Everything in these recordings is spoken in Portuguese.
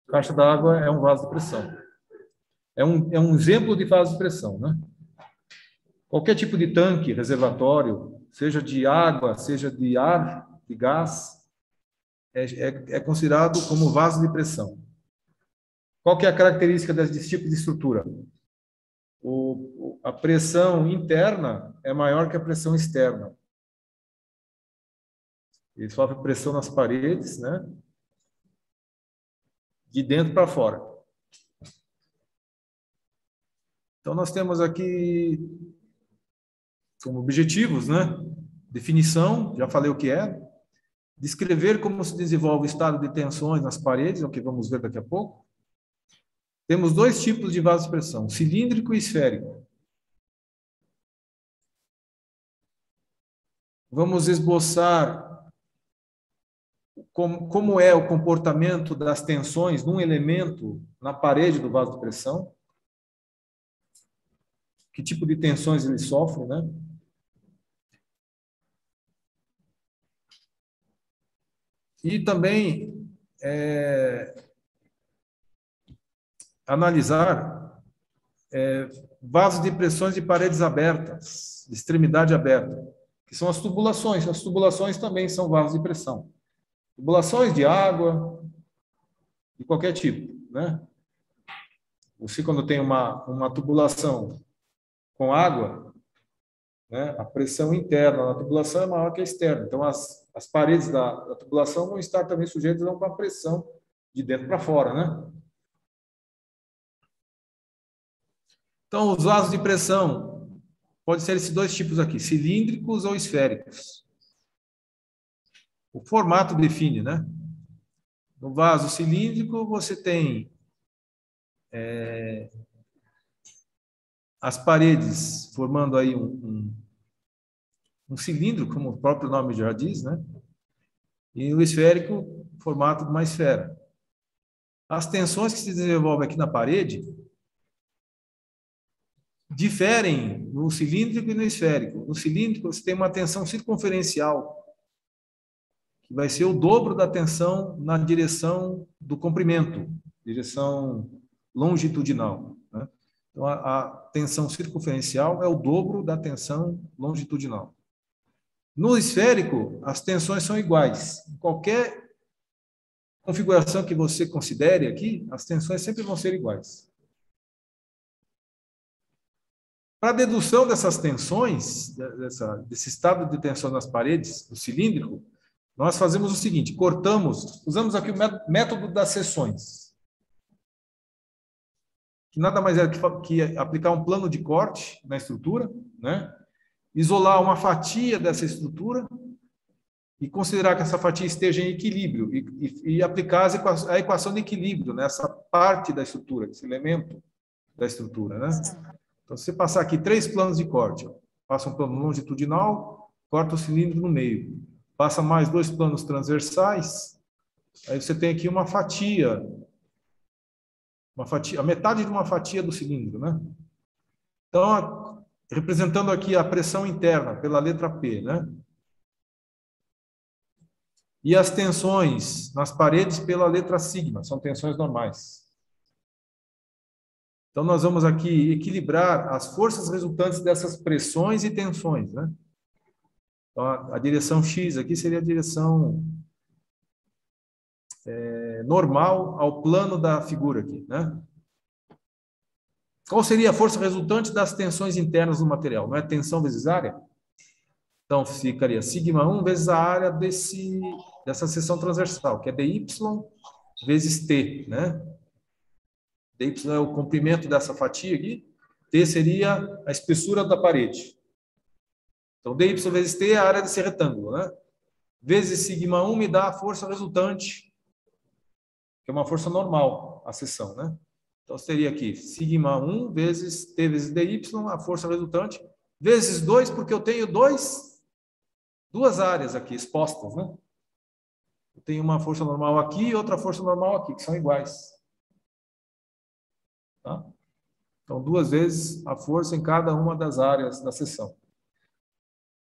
Caixa d'água é um vaso de pressão. É um exemplo de vaso de pressão, né? Qualquer tipo de tanque, reservatório, seja de água, seja de ar, de gás, é considerado como vaso de pressão. Qual que é a característica desse tipo de estrutura? A pressão interna é maior que a pressão externa. Ele sofre pressão nas paredes, né? De dentro para fora. Então, nós temos aqui como objetivos, né? Definição, já falei o que é. Descrever como se desenvolve o estado de tensões nas paredes, é o que vamos ver daqui a pouco. Temos dois tipos de vaso de pressão, cilíndrico e esférico. Vamos esboçar como é o comportamento das tensões num elemento na parede do vaso de pressão. Que tipo de tensões ele sofre, né? E também analisar vasos de pressões de paredes abertas, de extremidade aberta, que são as tubulações. As tubulações também são vasos de pressão. Tubulações de água, de qualquer tipo, né? Você, quando tem uma tubulação com água, né, a pressão interna na tubulação é maior que a externa. Então, as paredes da tubulação vão estar também sujeitas a uma pressão de dentro para fora, né? Então, os vasos de pressão podem ser esses dois tipos aqui, cilíndricos ou esféricos. O formato define, né? No vaso cilíndrico, você tem as paredes formando aí um cilindro, como o próprio nome já diz, né? E o esférico, formato de uma esfera. As tensões que se desenvolvem aqui na parede diferem no cilíndrico e no esférico. No cilíndrico, você tem uma tensão circunferencial, que vai ser o dobro da tensão na direção do comprimento, direção longitudinal, né? Então, a tensão circunferencial é o dobro da tensão longitudinal. No esférico, as tensões são iguais. Em qualquer configuração que você considere aqui, as tensões sempre vão ser iguais. Para a dedução dessas tensões, desse estado de tensão nas paredes, do cilíndrico, nós fazemos o seguinte, usamos aqui o método das seções, que nada mais é que aplicar um plano de corte na estrutura, né? Isolar uma fatia dessa estrutura e considerar que essa fatia esteja em equilíbrio e aplicar a equação de equilíbrio nessa parte da estrutura, esse elemento da estrutura, né? Então, se você passar aqui 3 planos de corte, ó, passa um plano longitudinal, corta o cilindro no meio, passa mais 2 planos transversais, aí você tem aqui uma fatia, a metade de uma fatia do cilindro, né? Então, representando aqui a pressão interna pela letra P, né? E as tensões nas paredes pela letra sigma, são tensões normais. Então, nós vamos aqui equilibrar as forças resultantes dessas pressões e tensões, né? Então, a direção X aqui seria a direção normal ao plano da figura aqui, né? Qual seria a força resultante das tensões internas do material? Não é tensão vezes área? Então, ficaria σ1 vezes a área dessa seção transversal, que é dy vezes t, né? dy é o comprimento dessa fatia aqui, t seria a espessura da parede. Então, dy vezes t é a área desse retângulo, né? Vezes σ1 me dá a força resultante, que é uma força normal, a seção, né? Então, seria aqui σ1 vezes t vezes dy, a força resultante, vezes 2, porque eu tenho duas áreas aqui expostas, né? Eu tenho uma força normal aqui e outra força normal aqui, que são iguais. Tá? Então, 2 vezes a força em cada uma das áreas da seção.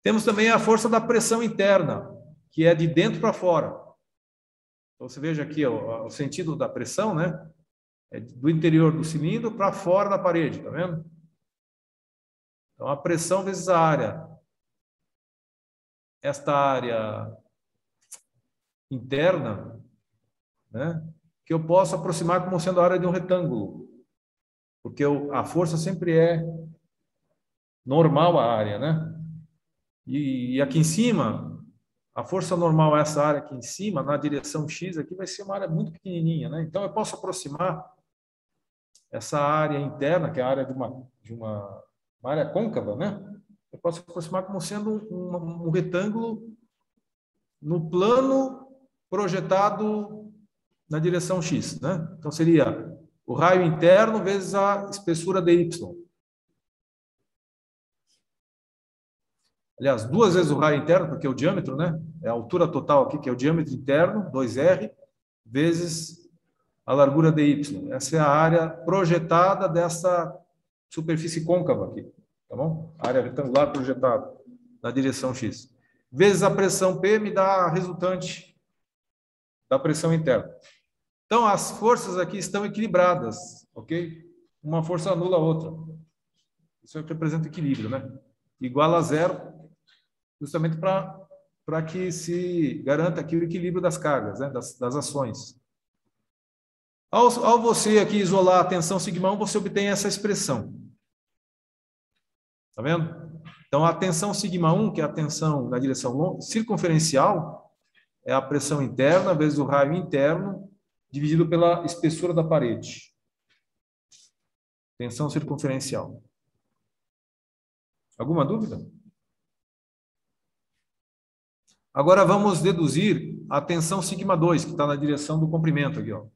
Temos também a força da pressão interna, que é de dentro para fora. Então, você veja aqui ó, o sentido da pressão, né? É do interior do cilindro para fora da parede, tá vendo? Então, a pressão vezes a área. Esta área interna, né? Que eu posso aproximar como sendo a área de um retângulo. Porque a força sempre é normal à área, né? E aqui em cima, a força normal a essa área aqui em cima, na direção X, aqui vai ser uma área muito pequenininha, né? Então, eu posso aproximar essa área interna, que é a área de uma área côncava, né? Eu posso aproximar como sendo um retângulo no plano projetado na direção X, né? Então, seria o raio interno vezes a espessura dy. Aliás, 2 vezes o raio interno, porque é o diâmetro, né? É a altura total aqui, que é o diâmetro interno, 2r, vezes a largura dy. Essa é a área projetada dessa superfície côncava aqui, tá bom? A área retangular projetada na direção X. Vezes a pressão P me dá a resultante da pressão interna. Então, as forças aqui estão equilibradas, ok? Uma força anula a outra. Isso representa equilíbrio, né? Igual a zero, justamente para que se garanta aqui o equilíbrio das cargas, né? das ações. Ao você aqui isolar a tensão sigma 1, você obtém essa expressão. Tá vendo? Então, a tensão sigma 1, que é a tensão na direção circunferencial, é a pressão interna vezes o raio interno, dividido pela espessura da parede. Tensão circunferencial. Alguma dúvida? Agora vamos deduzir a tensão sigma 2, que está na direção do comprimento aqui, ó.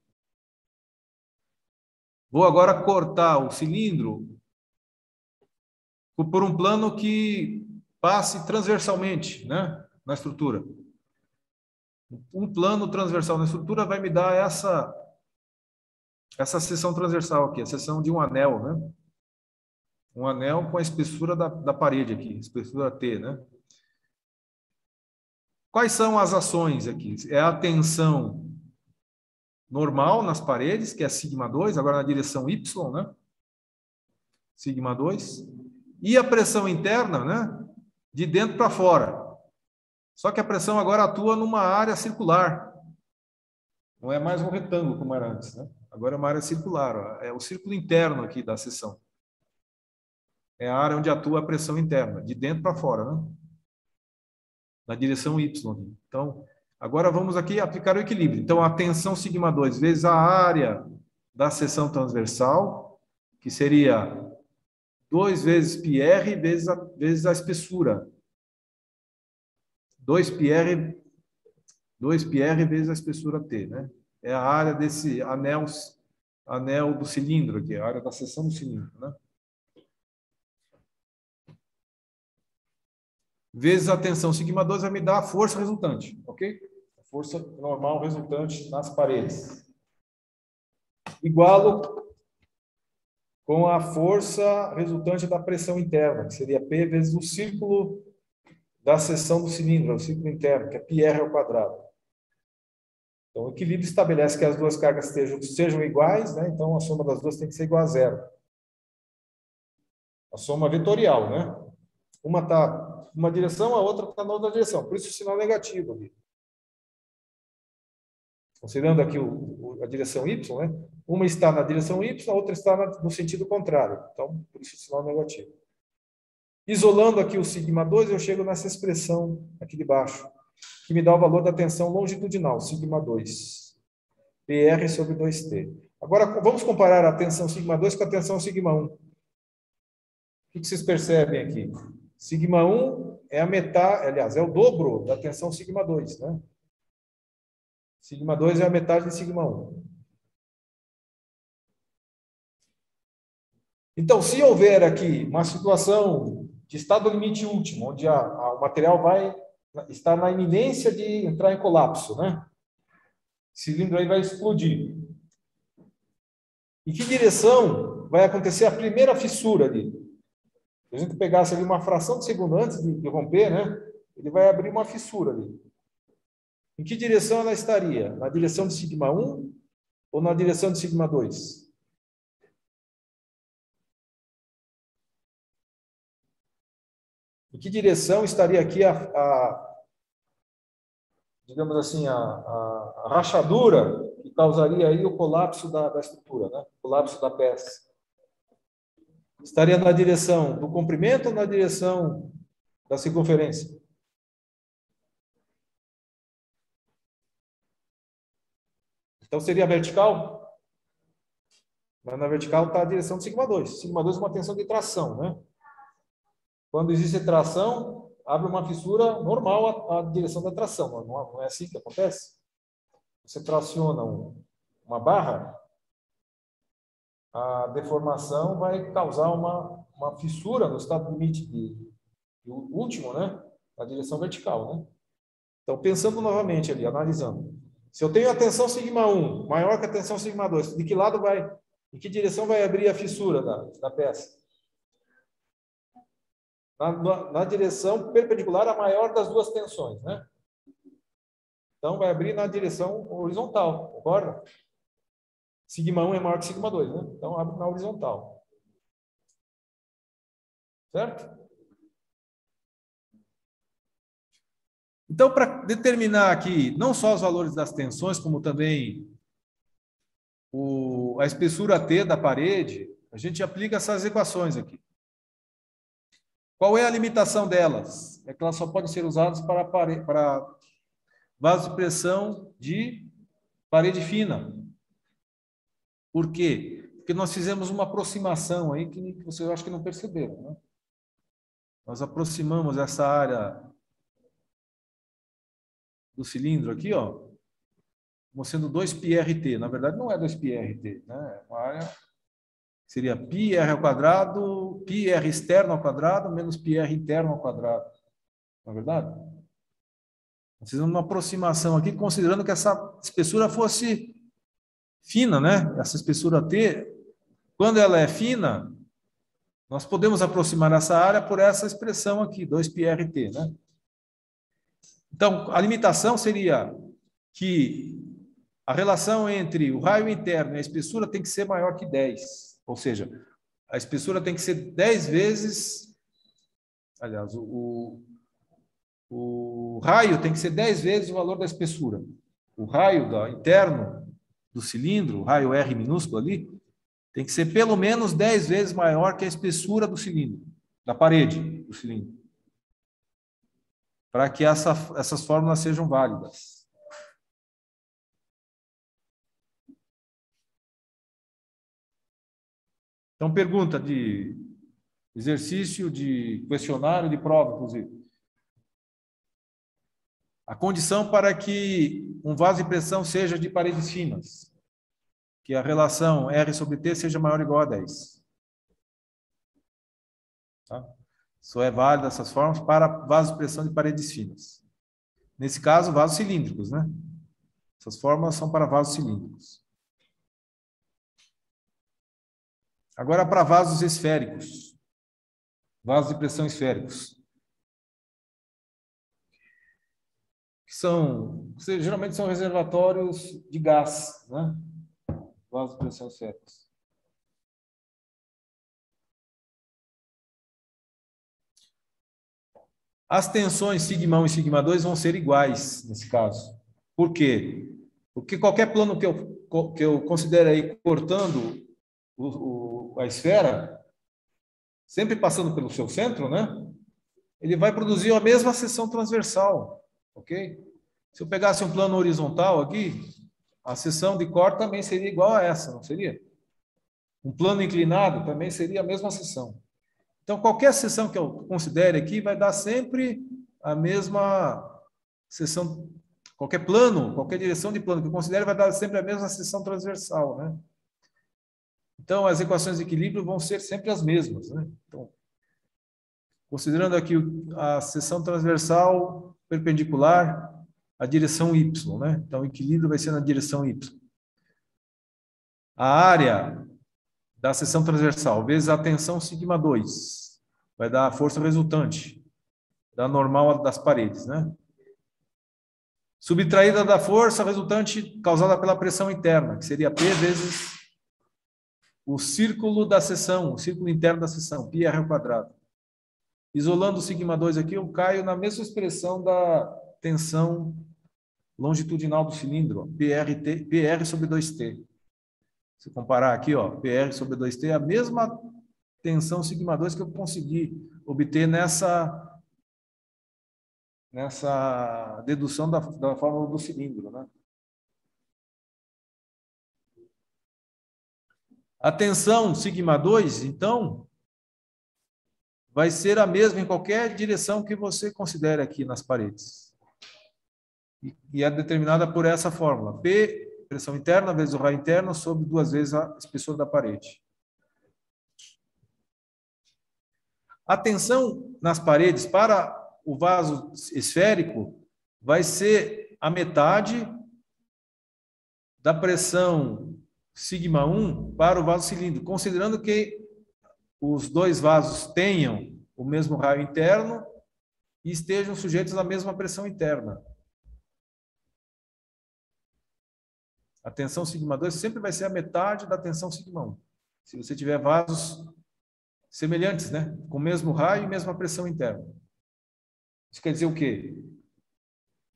Vou agora cortar o cilindro por um plano que passe transversalmente, né, na estrutura. Um plano transversal na estrutura vai me dar essa seção transversal aqui, a seção de um anel, né? Um anel com a espessura da parede aqui, espessura T, né? Quais são as ações aqui? É a tensão normal nas paredes, que é sigma 2, agora na direção Y, né? Sigma 2. E a pressão interna, né? De dentro para fora. Só que a pressão agora atua numa área circular. Não é mais um retângulo como era antes, né? Agora é uma área circular. Ó. É o círculo interno aqui da seção. É a área onde atua a pressão interna, de dentro para fora, né? Na direção Y. Então, agora vamos aqui aplicar o equilíbrio. Então, a tensão sigma 2 vezes a área da seção transversal, que seria 2 vezes πr vezes a espessura. 2πr vezes a espessura T, né? É a área desse anel do cilindro aqui, a área da seção do cilindro, né? Vezes a tensão sigma 2 vai me dar a força resultante, ok? A força normal resultante nas paredes. Igualo com a força resultante da pressão interna, que seria P vezes o círculo da seção do cilindro, o círculo interno, que é πr ao quadrado. Então, o equilíbrio estabelece que as duas cargas sejam iguais, né? Então, a soma das duas tem que ser igual a zero. A soma vetorial, né? Uma está numa direção, a outra está na outra direção. Por isso o sinal negativo ali. Considerando aqui a direção Y, né? Uma está na direção Y, a outra está no sentido contrário. Então, por isso o sinal negativo. Isolando aqui o sigma 2, eu chego nessa expressão aqui de baixo, que me dá o valor da tensão longitudinal, sigma 2. PR sobre 2T. Agora, vamos comparar a tensão sigma 2 com a tensão sigma 1. O que vocês percebem aqui? Sigma 1 é a metade, aliás, é o dobro da tensão sigma 2, né? Sigma 2 é a metade de sigma 1. Então, se houver aqui uma situação de estado limite último, onde o material vai estar na iminência de entrar em colapso, né? O cilindro aí vai explodir. Em que direção vai acontecer a primeira fissura ali? Se a gente pegasse ali uma fração de segundo antes de romper, né? Ele vai abrir uma fissura ali. Em que direção ela estaria? Na direção de σ1 ou na direção de σ2? Em que direção estaria aqui digamos assim, a rachadura que causaria aí o colapso da estrutura, né? O colapso da peça? Estaria na direção do comprimento ou na direção da circunferência? Então seria vertical? Mas na vertical está a direção de σ2. σ2 é uma tensão de tração, né? Quando existe tração, abre uma fissura normal à direção da tração. Não é assim que acontece? Você traciona uma barra, a deformação vai causar uma fissura no estado limite último, né? Na direção vertical, né? Então, pensando novamente ali, analisando. Se eu tenho a tensão σ1 maior que a tensão σ2, de que lado vai, em que direção vai abrir a fissura da peça? Na direção perpendicular à maior das duas tensões, né? Então, vai abrir na direção horizontal, concorda? σ1 é maior que σ2, né? Então, abre na horizontal. Certo? Então, para determinar aqui não só os valores das tensões, como também a espessura T da parede, a gente aplica essas equações aqui. Qual é a limitação delas? É que elas só podem ser usadas para vasos de pressão de parede fina. Por quê? Porque nós fizemos uma aproximação aí que vocês acho que não perceberam, né? Nós aproximamos essa área do cilindro aqui, ó, como sendo 2πrt. Na verdade, não é 2πrt, né? É uma área seria πr ao quadrado, πr externo ao quadrado, menos πr interno ao quadrado. Não é verdade? Nós fizemos uma aproximação aqui, considerando que essa espessura fosse fina, né? Essa espessura T, quando ela é fina, nós podemos aproximar essa área por essa expressão aqui, 2πrt, né? Então, a limitação seria que a relação entre o raio interno e a espessura tem que ser maior que 10. Ou seja, a espessura tem que ser 10 vezes... Aliás, o raio tem que ser 10 vezes o valor da espessura. O raio interno do cilindro, o raio R minúsculo ali, tem que ser pelo menos 10 vezes maior que a espessura do cilindro, da parede do cilindro, para que essas fórmulas sejam válidas. Então, pergunta de exercício, de questionário, de prova, inclusive. A condição para que um vaso de pressão seja de paredes finas, que a relação R sobre T seja maior ou igual a 10. Tá? Só é válida essas formas para vasos de pressão de paredes finas. Nesse caso, vasos cilíndricos, né? Essas fórmulas são para vasos cilíndricos. Agora, para vasos esféricos. Vasos de pressão esféricos. Geralmente são reservatórios de gás, né? Vasos de pressão esféricos. As tensões σ1 e σ2 vão ser iguais nesse caso. Por quê? Porque qualquer plano que eu considere aí cortando a esfera, sempre passando pelo seu centro, né? Ele vai produzir a mesma seção transversal, ok? Se eu pegasse um plano horizontal aqui, a seção de corte também seria igual a essa, não seria? Um plano inclinado também seria a mesma seção. Então, qualquer seção que eu considere aqui vai dar sempre a mesma seção. Qualquer plano, qualquer direção de plano que eu considere vai dar sempre a mesma seção transversal, né? Então, as equações de equilíbrio vão ser sempre as mesmas, né? Então, considerando aqui a seção transversal perpendicular à direção Y, né? Então, o equilíbrio vai ser na direção Y. A área da seção transversal vezes a tensão σ2 vai dar a força resultante da normal das paredes, né? Subtraída da força resultante causada pela pressão interna, que seria P vezes o círculo da seção, o círculo interno da seção, πr ao quadrado. Isolando o σ2 aqui, eu caio na mesma expressão da tensão longitudinal do cilindro, PR sobre 2T. Se comparar aqui, ó, PR sobre 2T é a mesma tensão σ2 que eu consegui obter nessa dedução da fórmula do cilindro, né? A tensão σ2, então, vai ser a mesma em qualquer direção que você considere aqui nas paredes. E é determinada por essa fórmula. P, pressão interna, vezes o raio interno, sobre 2 vezes a espessura da parede. A tensão nas paredes para o vaso esférico vai ser a metade da pressão σ1 para o vaso cilíndrico, considerando que os dois vasos tenham o mesmo raio interno e estejam sujeitos à mesma pressão interna. A tensão σ2 sempre vai ser a metade da tensão σ1. Se você tiver vasos semelhantes, né? Com o mesmo raio e mesma pressão interna. Isso quer dizer o quê?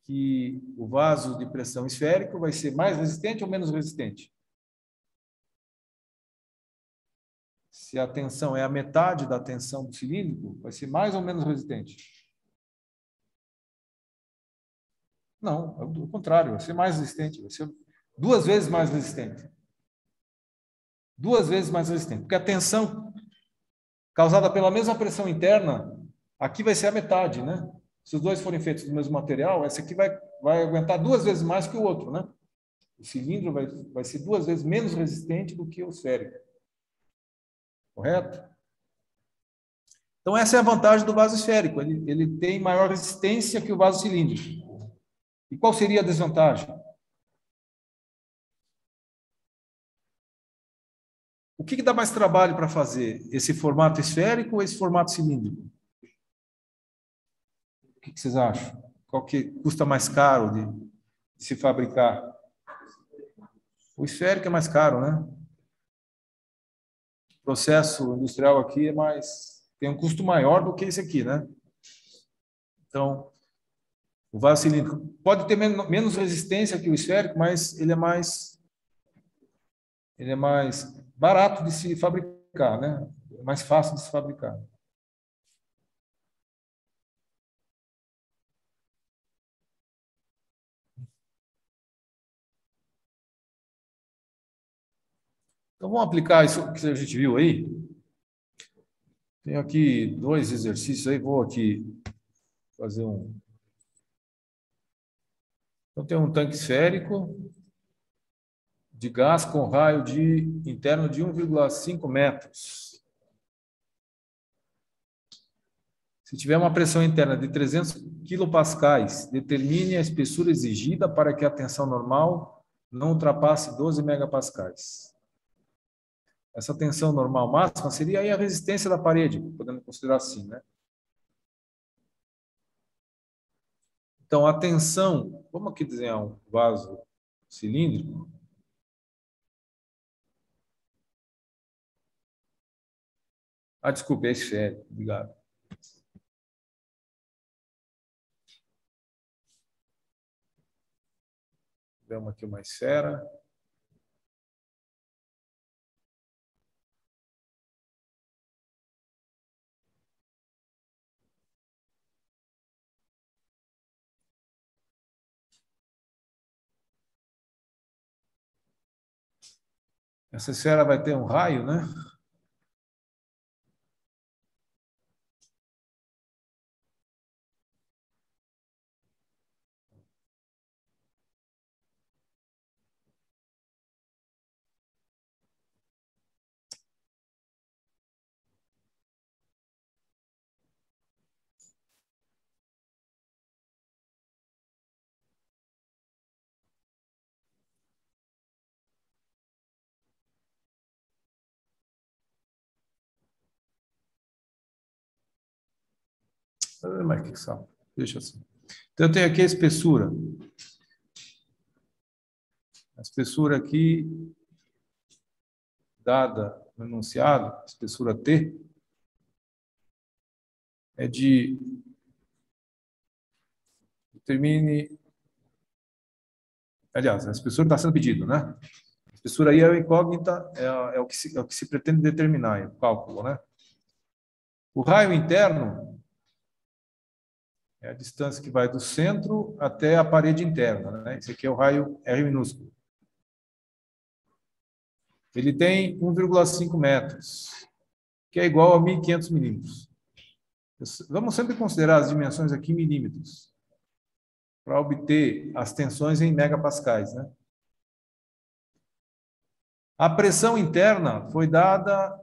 Que o vaso de pressão esférico vai ser mais resistente ou menos resistente? Se a tensão é a metade da tensão do cilíndrico, vai ser mais ou menos resistente? Não, é o contrário, vai ser mais resistente, vai ser 2 vezes mais resistente. 2 vezes mais resistente, porque a tensão causada pela mesma pressão interna, aqui vai ser a metade, né? Se os dois forem feitos do mesmo material, esse aqui vai aguentar 2 vezes mais que o outro, né? O cilindro vai ser 2 vezes menos resistente do que o esférico. Correto? Então, essa é a vantagem do vaso esférico. Ele tem maior resistência que o vaso cilíndrico. E qual seria a desvantagem? O que dá mais trabalho para fazer? Esse formato esférico ou esse formato cilíndrico? O que vocês acham? Qual que custa mais caro de se fabricar? O esférico é mais caro, né? O processo industrial aqui tem um custo maior do que esse aqui, né? Então, o vaso cilíndrico pode ter menos resistência que o esférico, mas ele é mais barato de se fabricar, né? É mais fácil de se fabricar. Então, vamos aplicar isso que a gente viu aí. Tenho aqui 2 exercícios aí, vou aqui fazer um. Então, tem um tanque esférico de gás com raio interno de 1,5 metros. Se tiver uma pressão interna de 300 quilopascais, determine a espessura exigida para que a tensão normal não ultrapasse 12 megapascais. Essa tensão normal máxima seria aí a resistência da parede, podemos considerar assim, né? Então, a tensão, vamos aqui desenhar um vaso cilíndrico. Ah, desculpe, é esférico, obrigado. Vamos aqui uma esfera. Essa esfera vai ter um raio, né? Mas que saco. Deixa assim. Então, eu tenho aqui a espessura. A espessura aqui, dada no enunciado, a espessura T, é de... Determine... Aliás, a espessura está sendo pedido, né? A espessura aí é a incógnita, é o que se pretende determinar, é o cálculo, né? O raio interno é a distância que vai do centro até a parede interna, né? Esse aqui é o raio R minúsculo. Ele tem 1,5 metros, que é igual a 1.500 milímetros. Vamos sempre considerar as dimensões aqui em milímetros, para obter as tensões em megapascais, né? A pressão interna foi dada,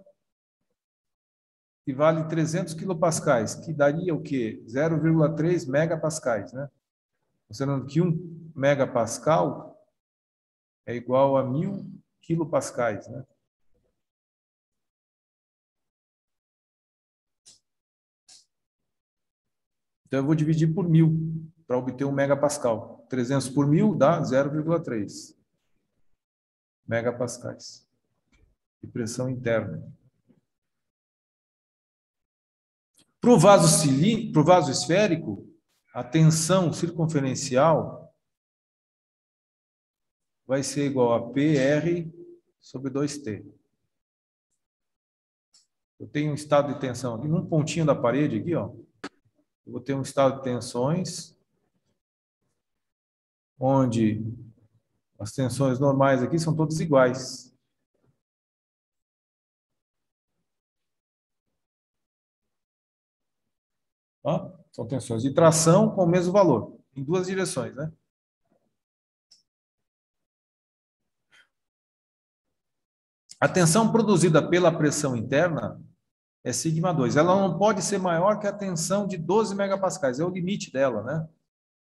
que vale 300 quilopascais, que daria o quê? 0,3 megapascais, né? Considerando que 1 megapascal é igual a 1.000 quilopascais, né? Então, eu vou dividir por 1.000 para obter 1 megapascal. 300 por 1.000 dá 0,3 megapascais de pressão interna. Para o vaso esférico, a tensão circunferencial vai ser igual a PR sobre 2T. Eu tenho um estado de tensão aqui, num pontinho da parede aqui, ó. Eu vou ter um estado de tensões, onde as tensões normais aqui são todas iguais. Ó, são tensões de tração com o mesmo valor, em duas direções, né? A tensão produzida pela pressão interna é σ2. Ela não pode ser maior que a tensão de 12 megapascais, é o limite dela, né?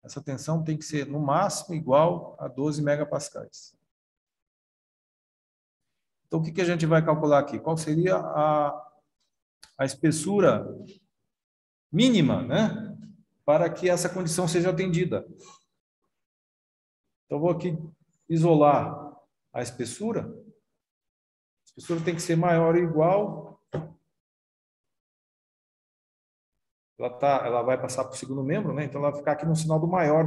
Essa tensão tem que ser, no máximo, igual a 12 megapascais. Então, o que a gente vai calcular aqui? Qual seria a espessura mínima, né? Para que essa condição seja atendida. Então, vou aqui isolar a espessura. A espessura tem que ser maior ou igual. Ela vai passar para o segundo membro, né? Então, ela vai ficar aqui no sinal do maior,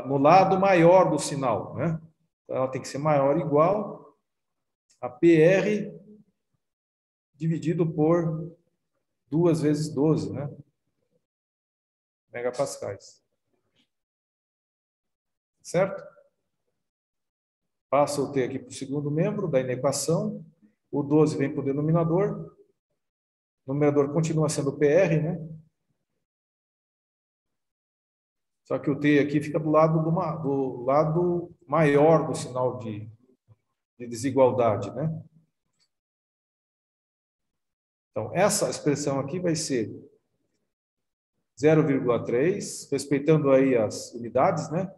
no lado maior do sinal, né? Então, ela tem que ser maior ou igual a PR dividido por 2 vezes 12, né? Megapascais. Certo? Passa o T aqui para o segundo membro da inequação. O 12 vem para o denominador. O numerador continua sendo PR, né? Só que o T aqui fica do lado maior do sinal de desigualdade, né? Então, essa expressão aqui vai ser 0,3, respeitando aí as unidades, né?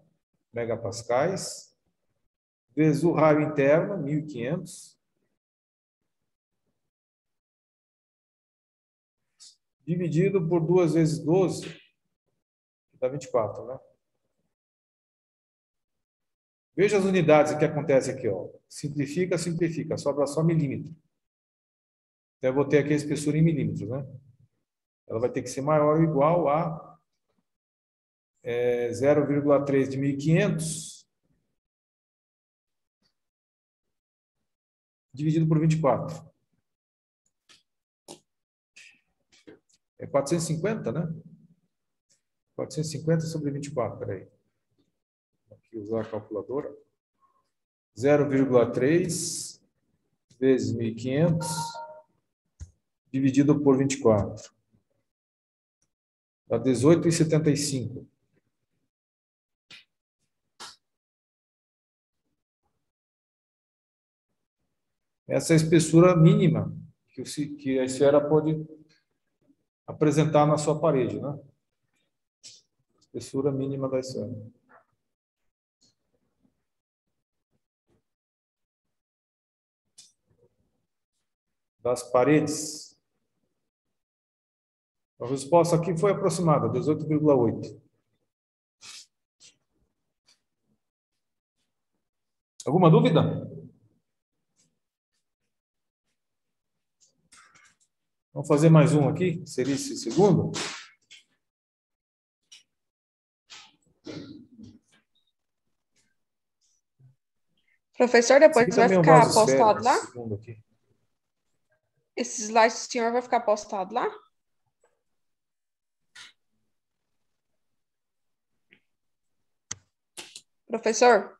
Megapascais, vezes o raio interno, 1.500, dividido por 2 vezes 12, que dá 24, né? Veja as unidades que acontece aqui, ó. Simplifica, simplifica, sobra só milímetro. Então, eu vou ter aqui a espessura em milímetros, né? Ela vai ter que ser maior ou igual a 0,3 de 1.500 dividido por 24. É 450, né? 450 sobre 24, peraí. Vou aqui usar a calculadora. 0,3 vezes 1.500 dividido por 24. Dá 18,75. Essa é a espessura mínima que a esfera pode apresentar na sua parede, né? Espessura mínima da esfera. Das paredes. A resposta aqui foi aproximada, 18,8. Alguma dúvida? Vamos fazer mais um aqui, seria esse segundo? Professor, Esse depois aqui vai também é um ficar vaso esférico, postado lá? esse segundo aqui. Esse slide do senhor vai ficar postado lá? Professor?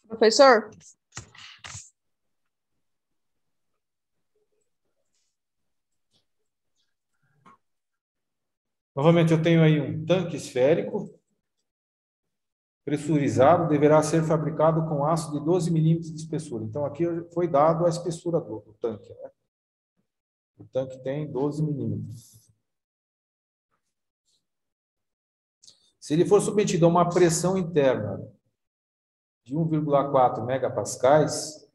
Professor? Novamente, eu tenho aí um tanque esférico, pressurizado, deverá ser fabricado com aço de 12 milímetros de espessura. Então, aqui foi dado a espessura do tanque, né? O tanque tem 12 milímetros. Se ele for submetido a uma pressão interna de 1,4 megapascais,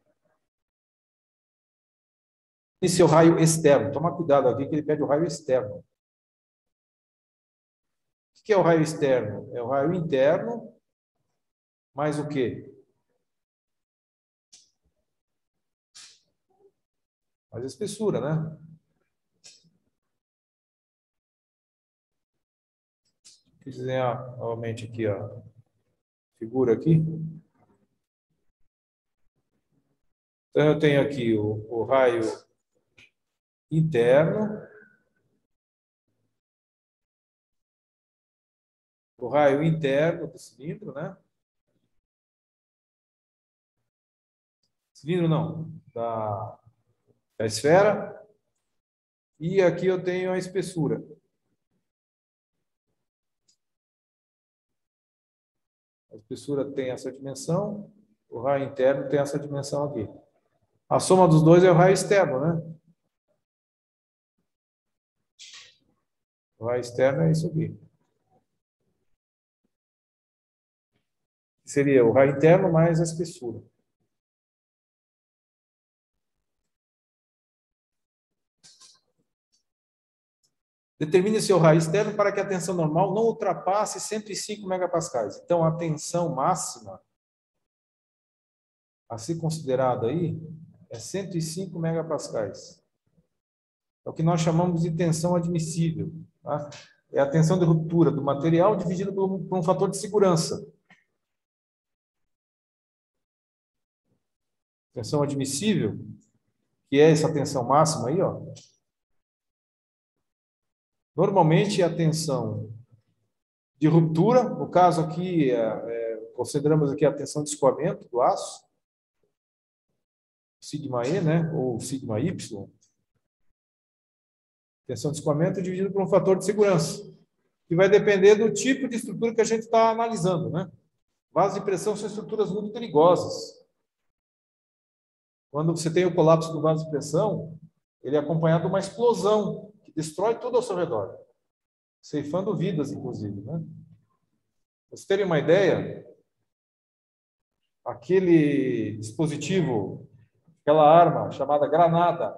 e seu raio externo. Toma cuidado aqui que ele pede o raio externo. O que é o raio externo? É o raio interno mais o quê? Mais a espessura, né? Vou desenhar novamente aqui a figura aqui. Então, eu tenho aqui o raio interno, o raio interno do cilindro, né? Cilindro não, da esfera. E aqui eu tenho a espessura. A espessura tem essa dimensão, o raio interno tem essa dimensão aqui. A soma dos dois é o raio externo, né? O raio externo é isso aqui. Seria o raio interno mais a espessura. Determine seu raio externo para que a tensão normal não ultrapasse 105 megapascais. Então, a tensão máxima a ser considerada aí é 105 megapascais. É o que nós chamamos de tensão admissível. Tá? É a tensão de ruptura do material dividida por um fator de segurança. Tensão admissível, que é essa tensão máxima aí, ó. Normalmente, a tensão de ruptura, no caso aqui, consideramos aqui a tensão de escoamento do aço, sigma E, né, ou sigma Y. Tensão de escoamento dividido por um fator de segurança, que vai depender do tipo de estrutura que a gente está analisando, né? Vasos de pressão são estruturas muito perigosas. Quando você tem o colapso do vaso de pressão, ele é acompanhado de uma explosão que destrói tudo ao seu redor, ceifando vidas, inclusive, né? Para vocês terem uma ideia, aquele dispositivo, aquela arma chamada granada,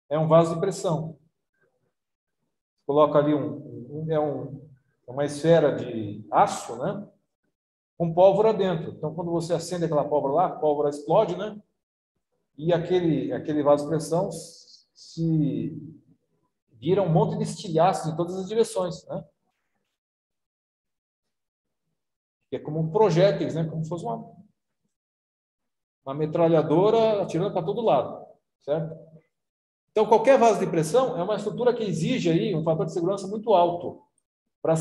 é um vaso de pressão. Coloca ali uma esfera de aço, né? Com pólvora dentro. Então, quando você acende aquela pólvora lá, a pólvora explode, né? E aquele vaso de pressão se vira um monte de estilhaços em todas as direções, né? É como projéteis, né? Como se fosse uma metralhadora atirando para todo lado, certo? Então, qualquer vaso de pressão é uma estrutura que exige aí um fator de segurança muito alto para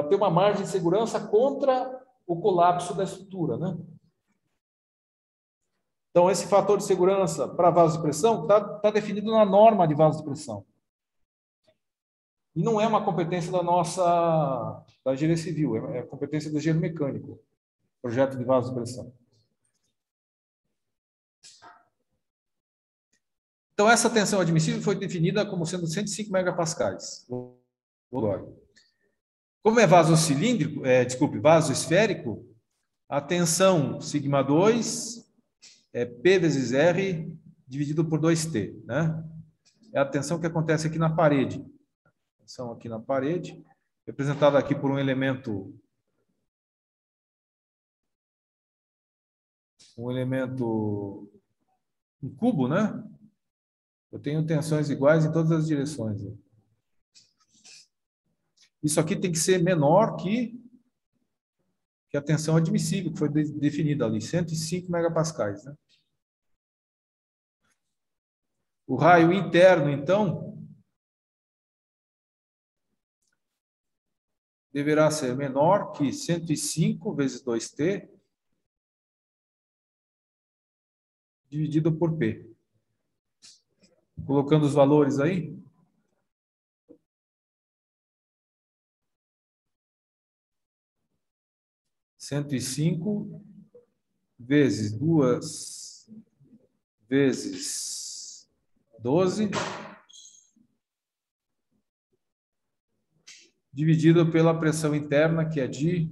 ter uma margem de segurança contra o colapso da estrutura, né? Então, esse fator de segurança para vasos de pressão está definido na norma de vasos de pressão. E não é uma competência da engenharia civil, é competência do engenheiro mecânico, projeto de vasos de pressão. Então, essa tensão admissível foi definida como sendo 105 megapascais. Como é vaso cilíndrico, vaso esférico, a tensão sigma 2 é P vezes R dividido por 2T, né? É a tensão que acontece aqui na parede. tensão aqui na parede, representada aqui por um elemento um cubo, né? Eu tenho tensões iguais em todas as direções. Isso aqui tem que ser menor que a tensão admissível, que foi definida ali, 105 megapascais, né? O raio interno, então, deverá ser menor que 105 vezes 2T dividido por P. Colocando os valores aí. Cento e cinco vezes 2 vezes 12 dividido pela pressão interna, que é de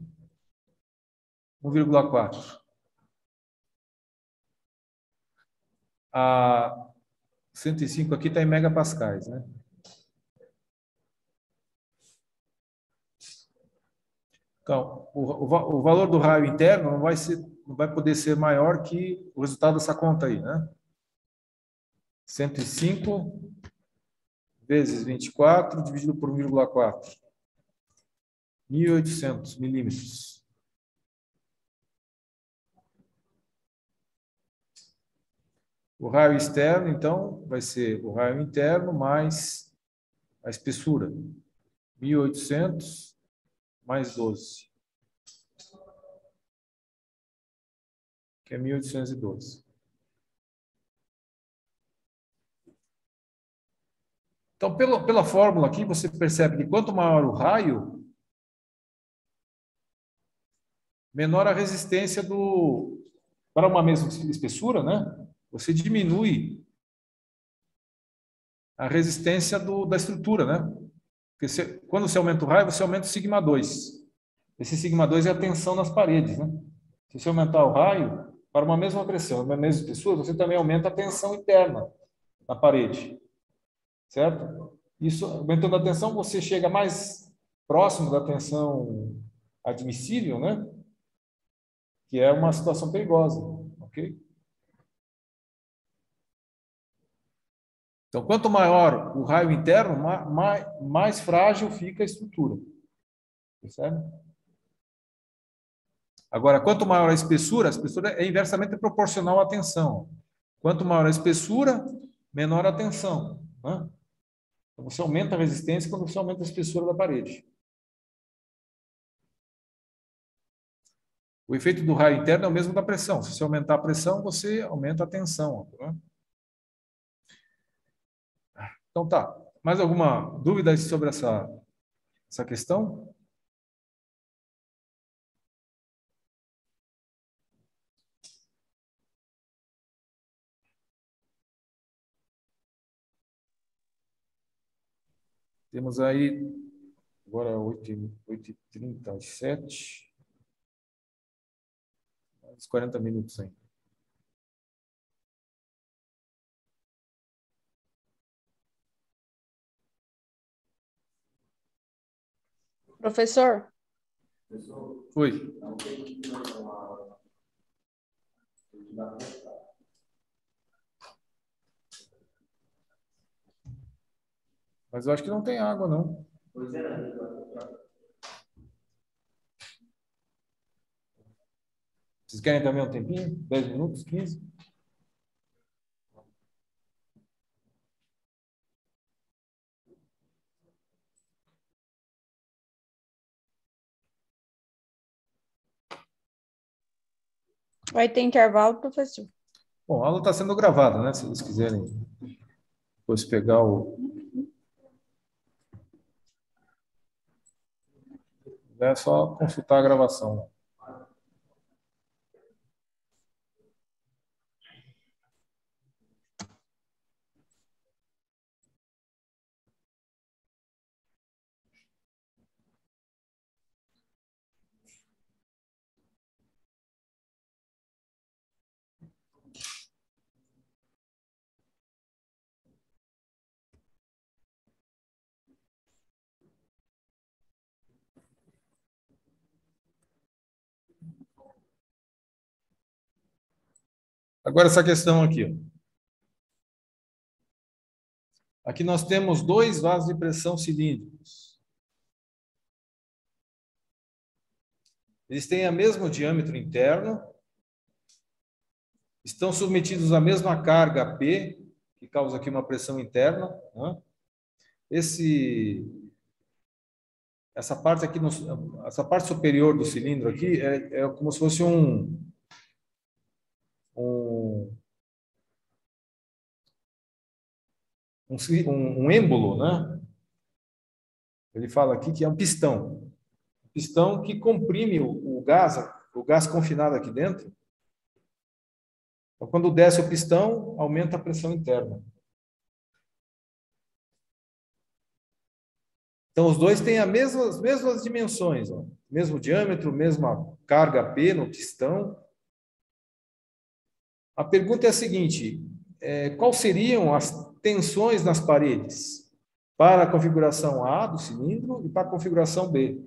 1,4. A 105 aqui está em megapascais, né? Então, o valor do raio interno não vai poder ser maior que o resultado dessa conta aí, né? 105 vezes 24 dividido por 1,4. 1.800 milímetros. O raio externo, então, vai ser o raio interno mais a espessura. 1.800 mais 12. Que é 1.812. Então, pela fórmula aqui, você percebe que quanto maior o raio, menor a resistência para uma mesma espessura, né? Você diminui a resistência da estrutura, né? Porque quando você aumenta o raio, você aumenta o sigma 2. Esse sigma 2 é a tensão nas paredes, né? Se você aumentar o raio, para uma mesma pressão, uma mesma espessura, você também aumenta a tensão interna na parede, certo? Isso, aumentando a tensão, você chega mais próximo da tensão admissível, né? Que é uma situação perigosa, ok? Então, quanto maior o raio interno, mais frágil fica a estrutura, percebe? Agora, quanto maior a espessura é inversamente proporcional à tensão. Quanto maior a espessura, menor a tensão, né? Então, você aumenta a resistência quando você aumenta a espessura da parede. O efeito do raio interno é o mesmo da pressão. Se você aumentar a pressão, você aumenta a tensão, né? Então tá. Mais alguma dúvida sobre essa questão? Temos aí agora 8h37. Mais 40 minutos aí. Professor, Oi. Mas eu acho que não tem água, não. Vocês querem também um tempinho? 10 minutos? 15? vai ter intervalo, professor? Bom, a aula está sendo gravada, né? Se vocês quiserem depois pegar é só consultar a gravação. Agora essa questão aqui, ó. Aqui nós temos dois vasos de pressão cilíndricos. Eles têm o mesmo diâmetro interno, estão submetidos à mesma carga P, que causa aqui uma pressão interna, né? Essa parte aqui, essa parte superior do cilindro aqui é como se fosse um êmbolo, né? Ele fala aqui que é um pistão. Pistão que comprime o gás confinado aqui dentro. Então, quando desce o pistão, aumenta a pressão interna. Então, os dois têm as mesmas dimensões, ó. Mesmo diâmetro, mesma carga P no pistão. A pergunta é a seguinte: quais seriam as tensões nas paredes para a configuração A do cilindro e para a configuração B?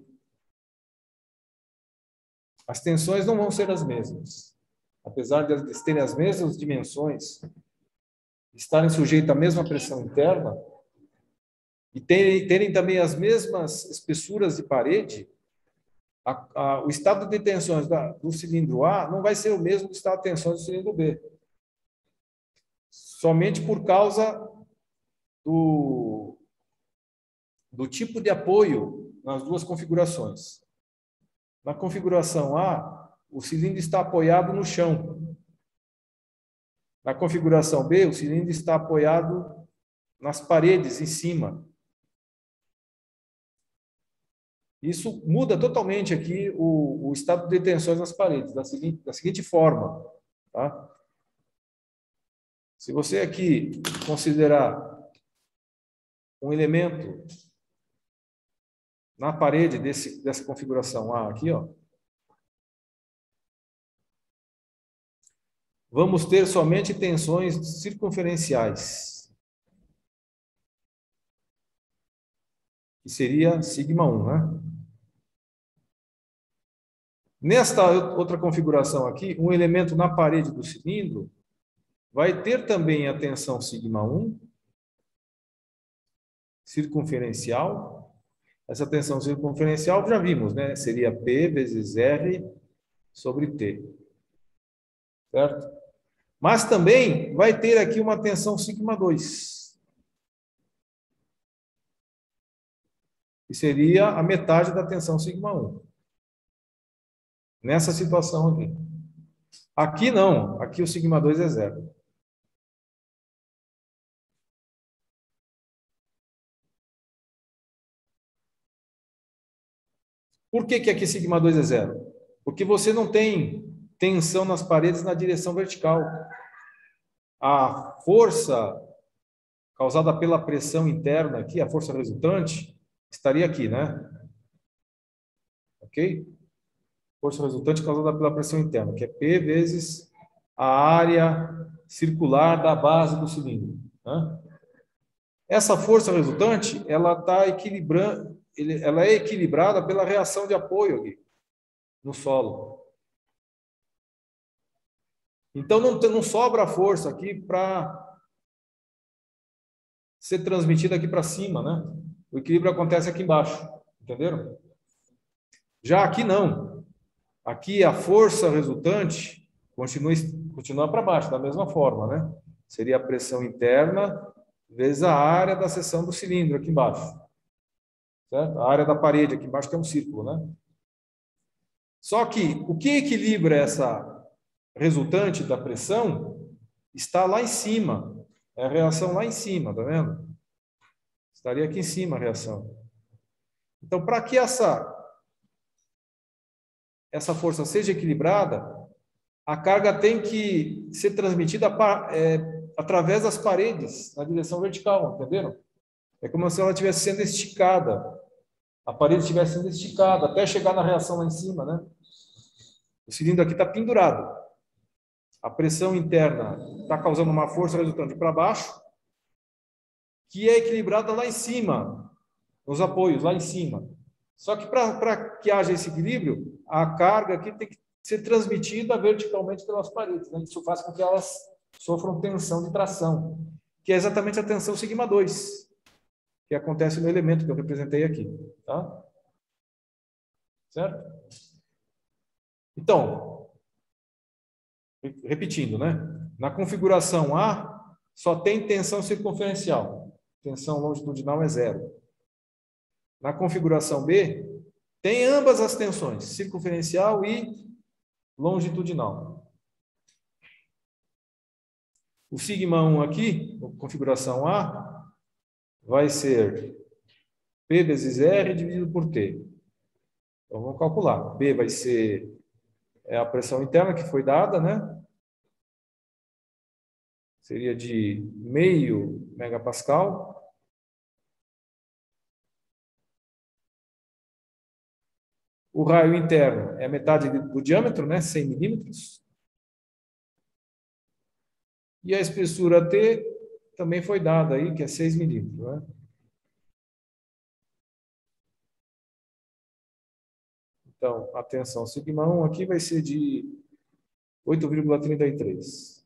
As tensões não vão ser as mesmas. Apesar de eles terem as mesmas dimensões, estarem sujeitos à mesma pressão interna e terem também as mesmas espessuras de parede, o estado de tensões do cilindro A não vai ser o mesmo do estado de tensões do cilindro B. Somente por causa do tipo de apoio nas duas configurações. Na configuração A, o cilindro está apoiado no chão. Na configuração B, o cilindro está apoiado nas paredes, em cima. Isso muda totalmente aqui o estado de tensões nas paredes, da seguinte forma. Tá? Se você aqui considerar um elemento na parede dessa configuração A aqui, ó, vamos ter somente tensões circunferenciais, que seria sigma 1, né? Nesta outra configuração aqui, um elemento na parede do cilindro vai ter também a tensão sigma 1, circunferencial. Essa tensão circunferencial já vimos, né? Seria P vezes R sobre T. Certo? Mas também vai ter aqui uma tensão sigma 2. Que seria a metade da tensão sigma 1. Nessa situação aqui. Aqui não, aqui o sigma 2 é zero. Por que aqui sigma 2 é zero? Porque você não tem tensão nas paredes na direção vertical. A força causada pela pressão interna aqui, a força resultante, estaria aqui, né? Ok? Força resultante causada pela pressão interna, que é P vezes a área circular da base do cilindro. Né? Essa força resultante, ela está equilibrando, ela é equilibrada pela reação de apoio aqui no solo. Então não sobra força aqui para ser transmitida aqui para cima, né? O equilíbrio acontece aqui embaixo, entenderam? Já aqui não. Aqui a força resultante continua para baixo, da mesma forma, né? Seria a pressão interna vezes a área da seção do cilindro aqui embaixo. Certo? A área da parede aqui embaixo tem um círculo, né? Só que o que equilibra essa resultante da pressão está lá em cima. É a reação lá em cima, tá vendo? Estaria aqui em cima a reação. Então, para que essa força seja equilibrada, a carga tem que ser transmitida através das paredes, na direção vertical, entenderam? É como se ela estivesse sendo esticada. A parede estivesse sendo esticada até chegar na reação lá em cima, né? O cilindro aqui está pendurado. A pressão interna está causando uma força resultante para baixo, que é equilibrada lá em cima, nos apoios, lá em cima. Só que para que haja esse equilíbrio, a carga aqui tem que ser transmitida verticalmente pelas paredes, né? Isso faz com que elas sofram tensão de tração, que é exatamente a tensão sigma 2, que acontece no elemento que eu representei aqui, tá? Certo? Então, repetindo, né? Na configuração A, só tem tensão circunferencial. Tensão longitudinal é 0. Na configuração B, tem ambas as tensões, circunferencial e longitudinal. O sigma 1 aqui, configuração A, vai ser P vezes R dividido por T. Então, vamos calcular. P vai ser a pressão interna que foi dada, né? Seria de 0,5 megapascal. O raio interno é a metade do diâmetro, né? 100 milímetros. E a espessura T também foi dada aí, que é 6 milímetros, né? Então, a tensão sigma 1 aqui vai ser de 8,33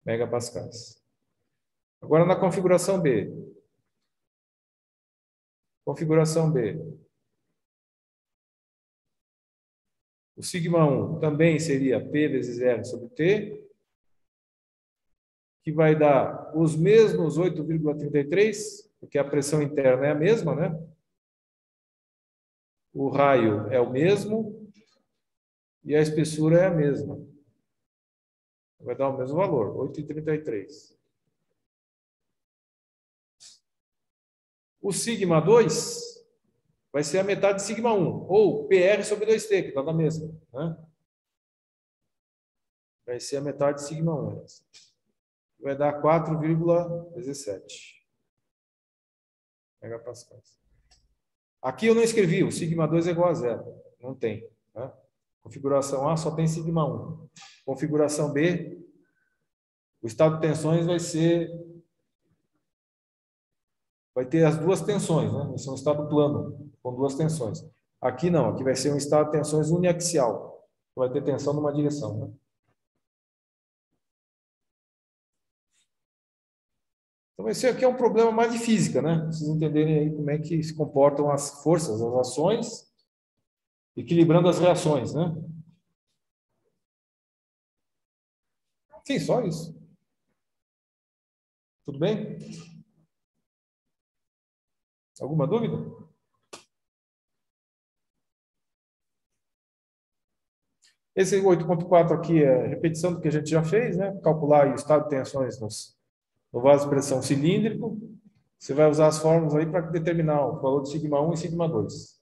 megapascais. Agora, na configuração B. Configuração B. O sigma 1 também seria P vezes R sobre T, que vai dar os mesmos 8,33, porque a pressão interna é a mesma, né? O raio é o mesmo e a espessura é a mesma. Vai dar o mesmo valor, 8,33. O sigma 2 vai ser a metade de sigma 1, ou PR sobre 2T, que está na mesma, né? Vai ser a metade de sigma 1. Vai dar 4,17 megapascais. Aqui eu não escrevi, o sigma 2 é igual a 0. Não tem, né? Configuração A só tem sigma 1. Configuração B, o estado de tensões vai ter as duas tensões, né? Vai ser um estado plano, com duas tensões. Aqui não, aqui vai ser um estado de tensões uniaxial. Vai ter tensão numa direção, né? Então, esse aqui é um problema mais de física, né? Vocês entenderem aí como é que se comportam as forças, as ações, equilibrando as reações, né? Sim, só isso. Tudo bem? Alguma dúvida? Esse 8.4 aqui é repetição do que a gente já fez, né? Calcular o estado de tensões no vaso de pressão cilíndrico. Você vai usar as fórmulas aí para determinar o valor de sigma 1 e sigma 2.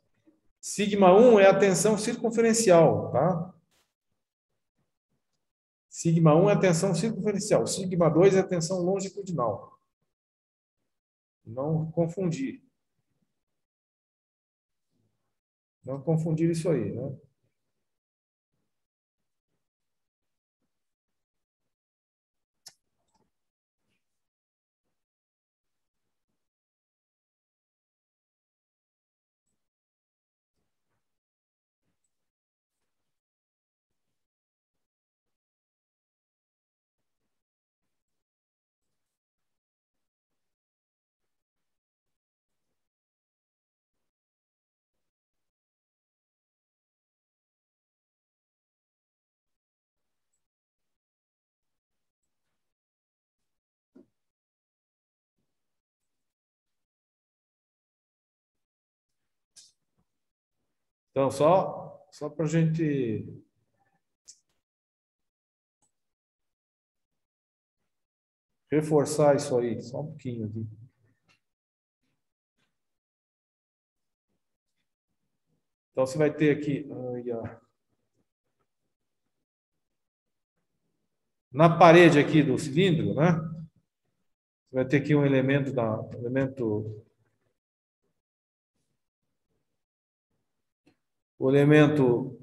Sigma 1 é a tensão circunferencial, tá? Sigma 1 é a tensão circunferencial. Sigma 2 é a tensão longitudinal. Não confundir. Não confundir isso aí, né? Então, só para a gente reforçar isso aí, só um pouquinho aqui. Então, você vai ter aqui, na parede aqui do cilindro, né? Você vai ter aqui um elemento o elemento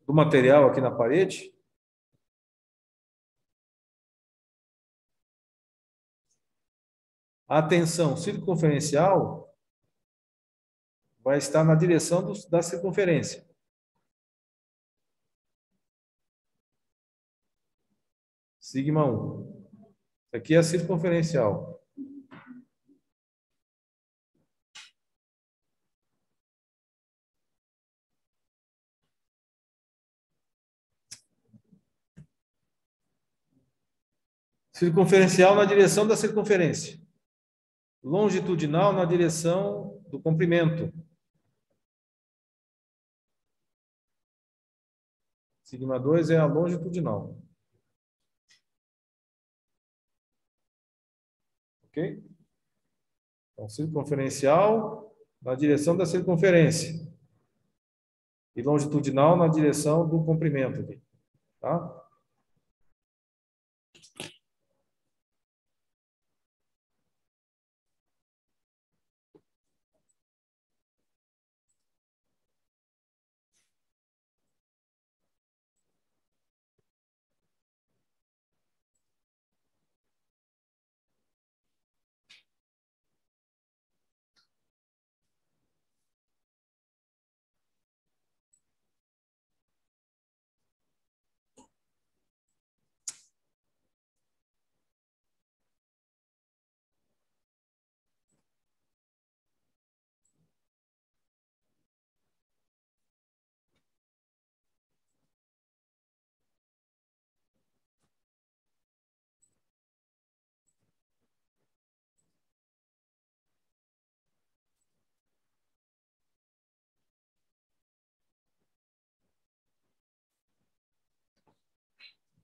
do material aqui na parede. A tensão circunferencial vai estar na direção da circunferência. Sigma 1. Isso aqui é a circunferencial. Circunferencial na direção da circunferência. Longitudinal na direção do comprimento. Sigma 2 é a longitudinal. Ok? Então, circunferencial na direção da circunferência. E longitudinal na direção do comprimento. Aqui, tá?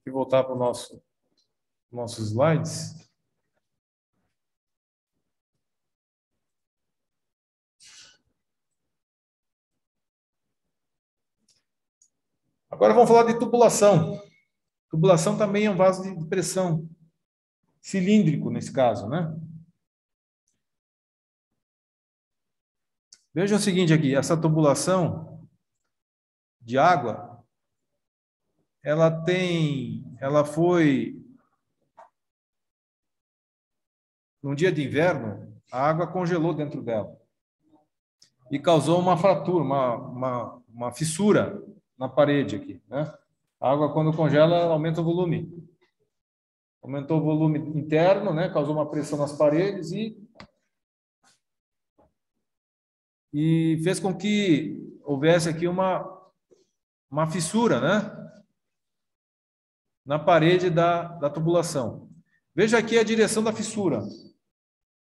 E voltar para o nossos slides. Agora vamos falar de tubulação. Tubulação também é um vaso de pressão cilíndrico, nesse caso, né? Veja o seguinte aqui, essa tubulação de água, ela foi, num dia de inverno, a água congelou dentro dela e causou uma fratura, uma fissura na parede aqui, né? A água, quando congela, aumenta o volume. Aumentou o volume interno, né? Causou uma pressão nas paredes e fez com que houvesse aqui uma fissura, né? Na parede da tubulação. Veja aqui a direção da fissura.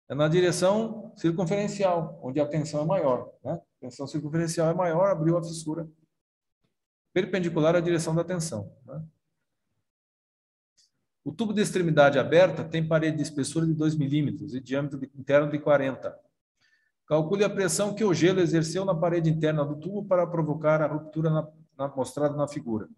É na direção circunferencial, onde a tensão é maior, né? A tensão circunferencial é maior, abriu a fissura perpendicular à direção da tensão, né? O tubo de extremidade aberta tem parede de espessura de 2 milímetros e diâmetro interno de 40. Calcule a pressão que o gelo exerceu na parede interna do tubo para provocar a ruptura mostrada na figura.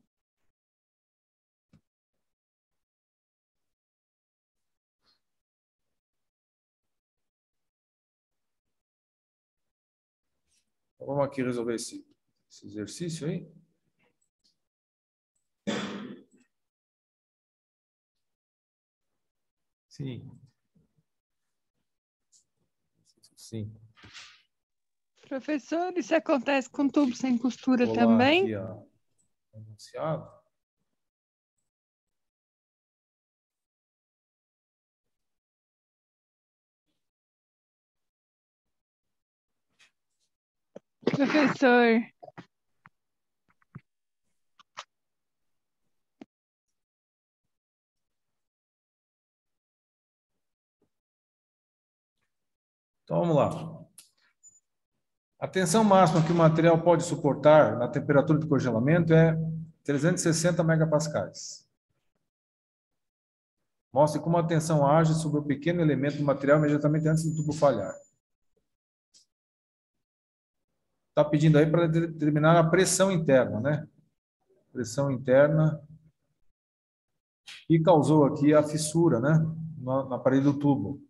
Então, vamos aqui resolver esse exercício aí. Sim. Sim. Professor, isso acontece com tubo sem costura Vou também? lá aqui, ó, anunciado. Professor, Então, vamos lá. A tensão máxima que o material pode suportar na temperatura de congelamento é 360 megapascais. Mostre como a tensão age sobre o pequeno elemento do material imediatamente antes do tubo falhar. Está pedindo aí para determinar a pressão interna, né? Pressão interna que causou aqui a fissura, né? Na parede do tubo.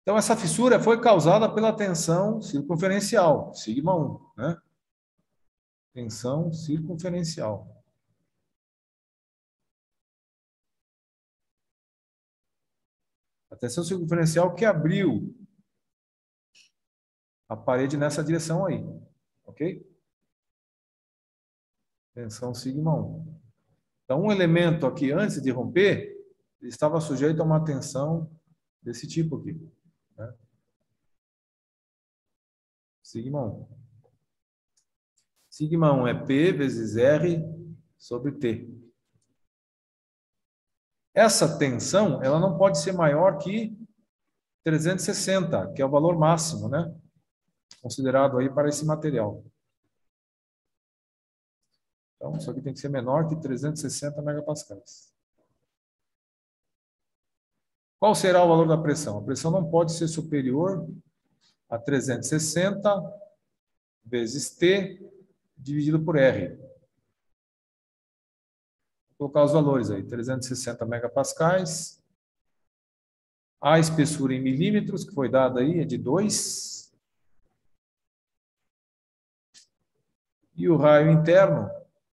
Então, essa fissura foi causada pela tensão circunferencial, sigma 1, né? Tensão circunferencial. A tensão circunferencial que abriu a parede nessa direção aí, ok? Tensão sigma 1. Então, um elemento aqui, antes de romper, ele estava sujeito a uma tensão desse tipo aqui, né? Sigma 1. Sigma 1 é P vezes R sobre T. Essa tensão, ela não pode ser maior que 360, que é o valor máximo, né? Considerado aí para esse material. Então, isso aqui tem que ser menor que 360 megapascais. Qual será o valor da pressão? A pressão não pode ser superior a 360 vezes T dividido por R. Vou colocar os valores aí. 360 megapascais. A espessura em milímetros, que foi dada aí, é de 2. E o raio interno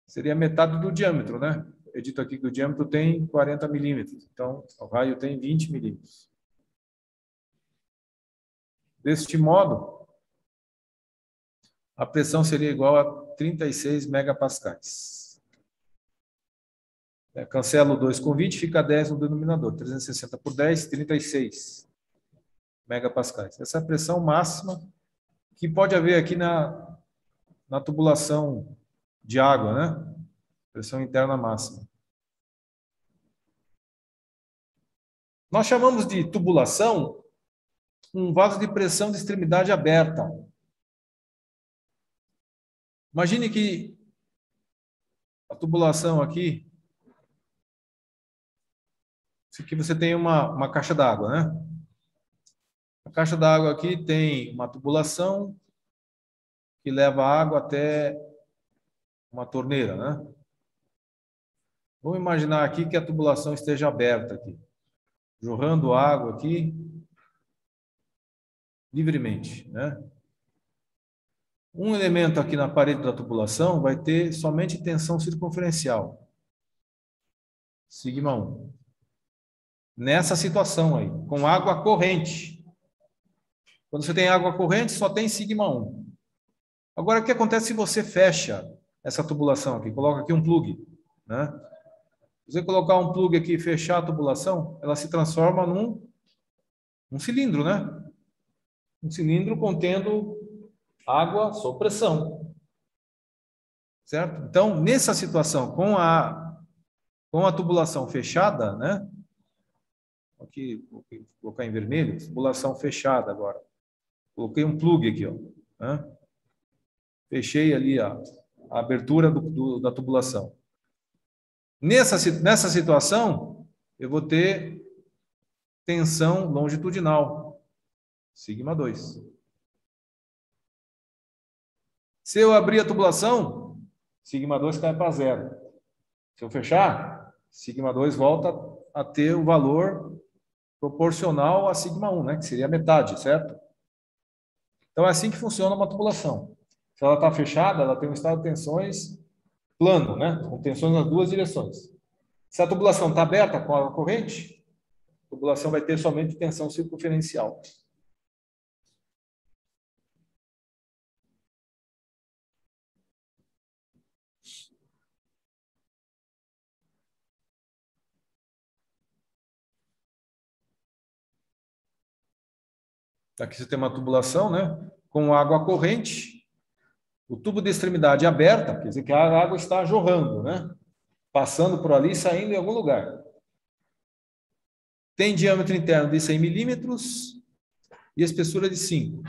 seria metade do diâmetro, né? Eu dito aqui que o diâmetro tem 40 milímetros. Então, o raio tem 20 milímetros. Deste modo, a pressão seria igual a 36 megapascais. Cancelo 2 com 20, fica 10 no denominador. 360 por 10, 36 megapascais. Essa é a pressão máxima que pode haver aqui na tubulação de água, né? Pressão interna máxima. Nós chamamos de tubulação um vaso de pressão de extremidade aberta. Imagine que a tubulação aqui você tem uma caixa d'água, né? A caixa d'água aqui tem uma tubulação que leva a água até uma torneira, né? Vamos imaginar aqui que a tubulação esteja aberta aqui, jorrando água aqui livremente, né? Um elemento aqui na parede da tubulação vai ter somente tensão circunferencial, sigma 1. Nessa situação aí, com água corrente. Quando você tem água corrente, só tem sigma 1. Agora, o que acontece se você fecha essa tubulação aqui? Coloca aqui um plug, né? Se você colocar um plug aqui e fechar a tubulação, ela se transforma num cilindro, né? Um cilindro contendo água sob pressão. Certo? Então, nessa situação, com a tubulação fechada, né? Aqui, vou colocar em vermelho, tubulação fechada agora. Coloquei um plug aqui, ó, né? Fechei ali a abertura da tubulação. Nessa situação, eu vou ter tensão longitudinal, sigma 2. Se eu abrir a tubulação, sigma 2 cai para 0. Se eu fechar, sigma 2 volta a ter o valor proporcional a sigma 1, né, que seria a metade, certo? Então é assim que funciona uma tubulação. Se ela está fechada, ela tem um estado de tensões plano, né, com tensões nas duas direções. Se a tubulação está aberta com a corrente, a tubulação vai ter somente tensão circunferencial. Aqui você tem uma tubulação, né, com água corrente, o tubo de extremidade aberta, quer dizer que a água está jorrando, né, passando por ali e saindo em algum lugar. Tem diâmetro interno de 100 milímetros e espessura de 5.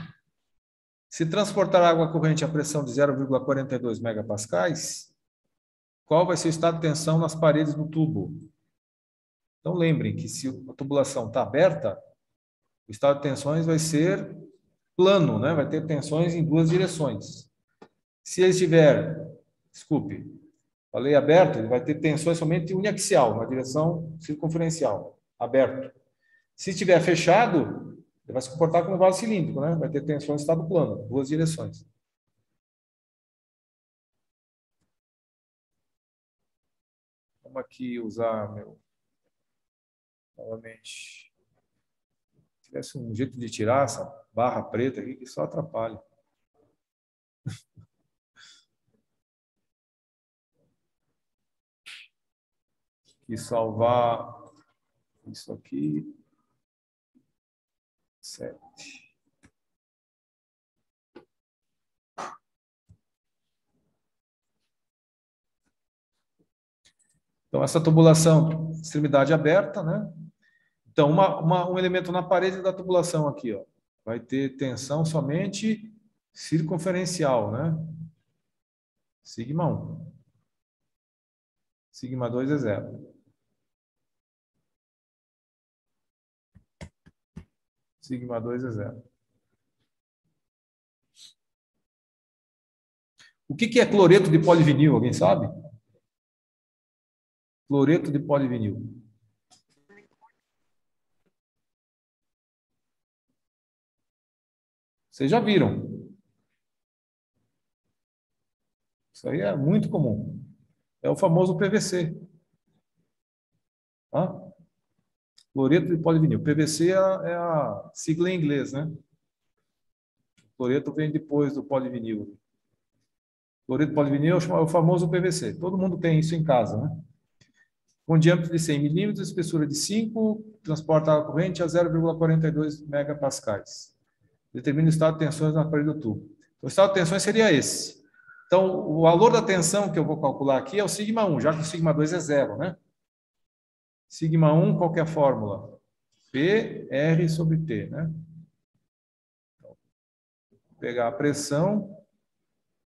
Se transportar água corrente a pressão de 0,42 megapascais, qual vai ser o estado de tensão nas paredes do tubo? Então, lembrem que se a tubulação está aberta, o estado de tensões vai ser plano, né? Vai ter tensões em duas direções. Se ele estiver, desculpe, falei aberto, ele vai ter tensões somente uniaxial, na direção circunferencial, aberto. Se estiver fechado, ele vai se comportar como um vaso cilíndrico, né? Vai ter tensões em estado plano, duas direções. Vamos aqui usar novamente. Se tivesse um jeito de tirar essa barra preta aqui que só atrapalha. que salvar isso aqui. 7. Então, essa tubulação, extremidade aberta, né? Então, um elemento na parede da tubulação aqui, ó, vai ter tensão somente circunferencial, né? Sigma 1. Sigma 2 é 0. Sigma 2 é 0. O que é cloreto de polivinil? Alguém sabe? Cloreto de polivinil. Vocês já viram. Isso aí é muito comum. É o famoso PVC. Tá? Cloreto de polivinil. PVC é a sigla em inglês, né? O cloreto vem depois do polivinil. Cloreto de polivinil é o famoso PVC. Todo mundo tem isso em casa, né? Com diâmetro de 100 milímetros, espessura de 5, transporta a corrente a 0,42 megapascais. Determina o estado de tensões na parede do tubo. O estado de tensões seria esse. Então, o valor da tensão que eu vou calcular aqui é o sigma 1, já que o sigma 2 é 0, né? Sigma 1, qual que é a fórmula? P, R sobre T, né? Então, vou pegar a pressão,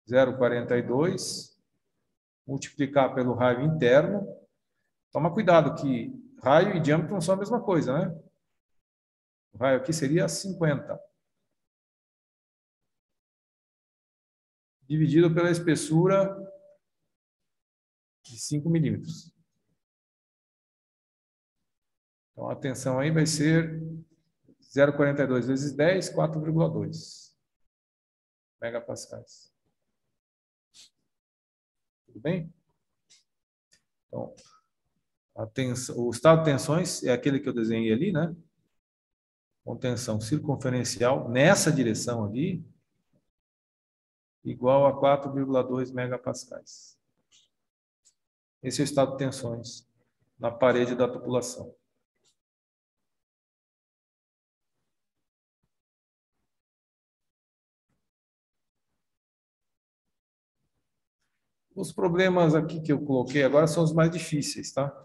0,42, multiplicar pelo raio interno. Toma cuidado que raio e diâmetro não são a mesma coisa, né? O raio aqui seria 50. Dividido pela espessura de 5 milímetros. Então, a tensão aí vai ser 0,42 vezes 10, 4,2 megapascais. Tudo bem? Então, o estado de tensões é aquele que eu desenhei ali, né? Com tensão circunferencial nessa direção ali, igual a 4,2 megapascais. Esse é o estado de tensões na parede da tubulação. Os problemas aqui que eu coloquei agora são os mais difíceis, tá?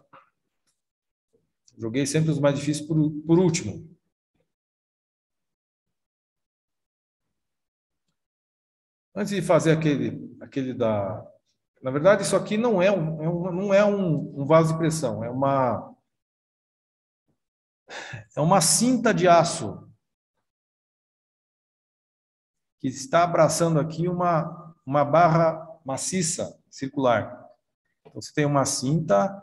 Joguei sempre os mais difíceis por último. Antes de fazer aquele da... Na verdade, isso aqui não é um vaso de pressão, é uma cinta de aço que está abraçando aqui uma barra maciça, circular. Então, você tem uma cinta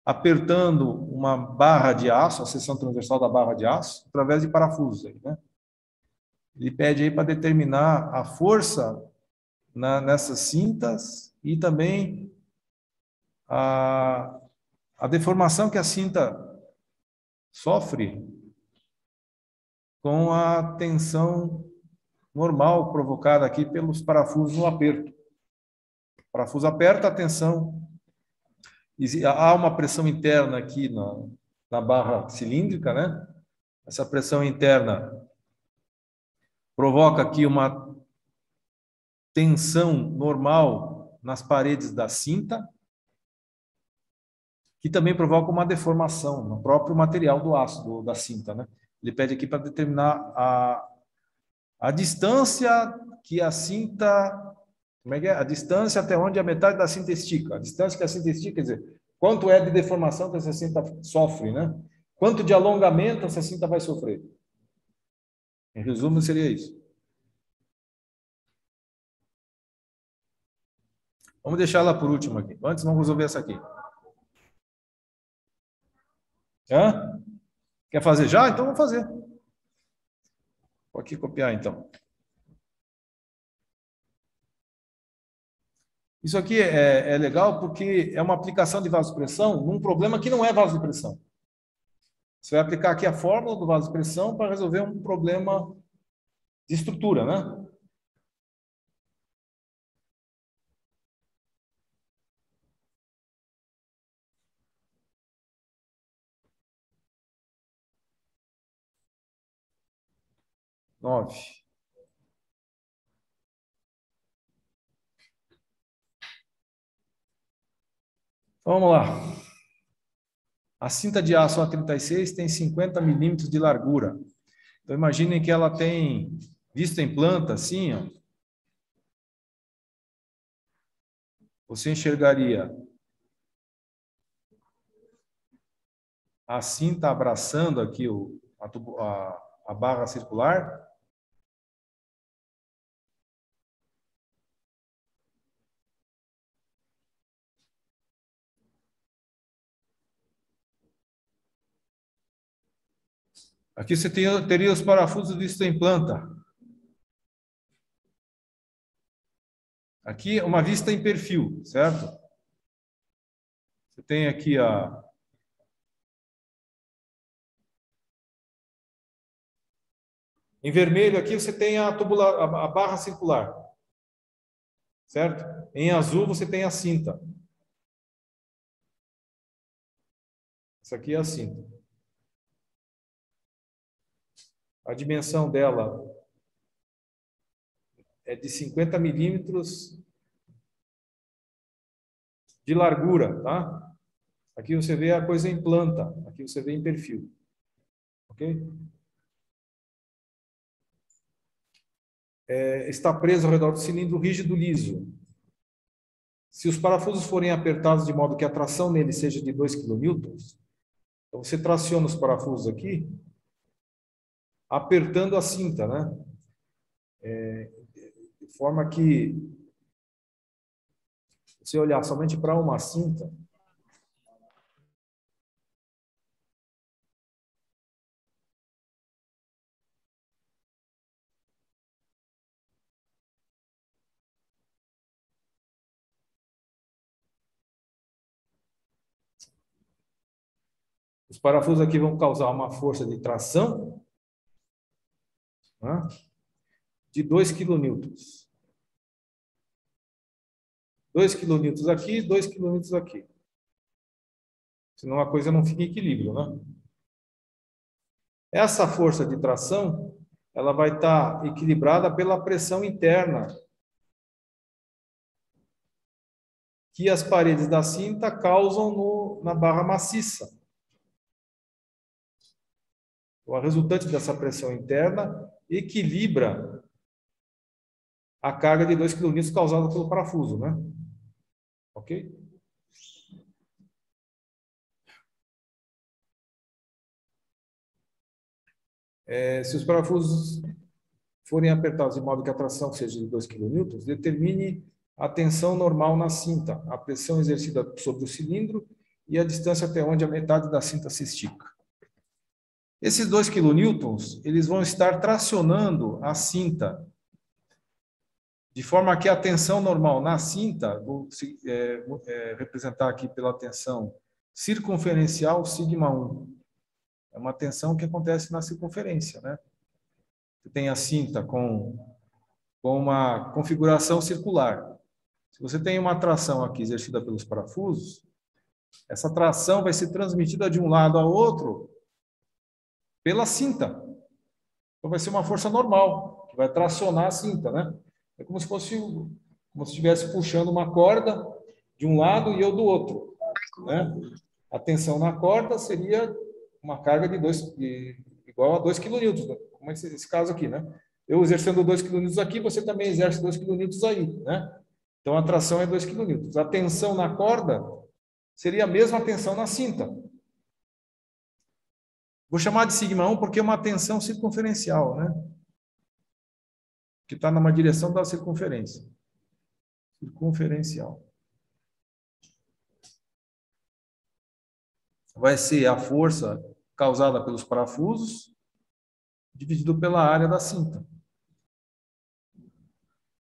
apertando uma barra de aço, a seção transversal da barra de aço, através de parafusos aí, né? Ele pede aí para determinar a força nessas cintas e também a deformação que a cinta sofre com a tensão normal provocada aqui pelos parafusos no aperto. O parafuso aperta, a tensão. Há uma pressão interna aqui na barra cilíndrica, né? Essa pressão interna provoca aqui uma tensão normal nas paredes da cinta, que também provoca uma deformação no próprio material do aço, da cinta, né? Ele pede aqui para determinar a distância que a cinta... Como é que é? A distância até onde a metade da cinta estica. A distância que a cinta estica, quer dizer, quanto é de deformação que essa cinta sofre, né? Quanto de alongamento essa cinta vai sofrer. Em resumo, seria isso. Vamos deixar ela por último aqui. Antes, vamos resolver essa aqui. Hã? Quer fazer já? Então, vamos fazer. Vou aqui copiar, então. Isso aqui é legal porque é uma aplicação de vasopressão num problema que não é vasopressão. Você vai aplicar aqui a fórmula do vasopressão para resolver um problema de estrutura, né? 9. Vamos lá. A cinta de aço A36 tem 50 milímetros de largura. Então, imaginem que ela tem, visto em planta, assim, ó, você enxergaria a cinta abraçando aqui a barra circular. Aqui você teria os parafusos vistos em planta. Aqui uma vista em perfil, certo? Você tem aqui em vermelho aqui você tem a barra circular, certo? Em azul você tem a cinta. Essa aqui é a cinta. A dimensão dela é de 50 milímetros de largura, tá? Aqui você vê a coisa em planta, aqui você vê em perfil. Ok? Está preso ao redor do cilindro rígido liso. Se os parafusos forem apertados de modo que a tração nele seja de 2 kN, então você traciona os parafusos aqui, apertando a cinta, né? De forma que, se olhar somente para uma cinta, os parafusos aqui vão causar uma força de tração, né, de 2 kN. 2 kN aqui, 2 kN aqui. Senão a coisa não fica em equilíbrio, né? Essa força de tração, ela vai estar equilibrada pela pressão interna que as paredes da cinta causam na barra maciça. A resultante dessa pressão interna equilibra a carga de 2 kN causada pelo parafuso, né? Ok? Se os parafusos forem apertados de modo que a tração seja de 2 kN, determine a tensão normal na cinta, a pressão exercida sobre o cilindro e a distância até onde a metade da cinta se estica. Esses 2 kN, eles vão estar tracionando a cinta, de forma que a tensão normal na cinta, vou representar aqui pela tensão circunferencial σ1. É uma tensão que acontece na circunferência, né? Você tem a cinta com uma configuração circular. Se você tem uma tração aqui exercida pelos parafusos, essa tração vai ser transmitida de um lado ao outro pela cinta. Então vai ser uma força normal, que vai tracionar a cinta, né? É como se estivesse puxando uma corda de um lado e eu do outro, né? A tensão na corda seria uma carga igual a 2 kN, né? Como esse caso aqui, né? Eu exercendo 2 kN aqui, você também exerce 2 kN aí, né? Então a tração é 2 kN. A tensão na corda seria a mesma tensão na cinta. Vou chamar de σ1 porque é uma tensão circunferencial, né? Que está numa direção da circunferência. Circunferencial. Vai ser a força causada pelos parafusos dividido pela área da cinta.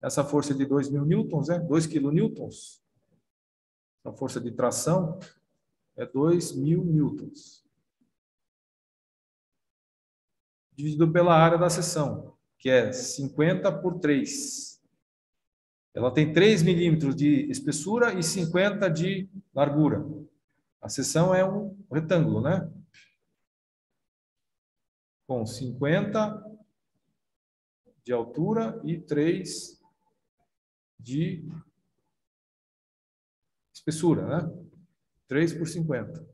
Essa força de 2.000 newtons, 2 kN. A força de tração é 2.000 newtons. Dividido pela área da seção, que é 50 por 3. Ela tem 3 milímetros de espessura e 50 de largura. A seção é um retângulo, né? Com 50 de altura e 3 de espessura, né? 3 por 50.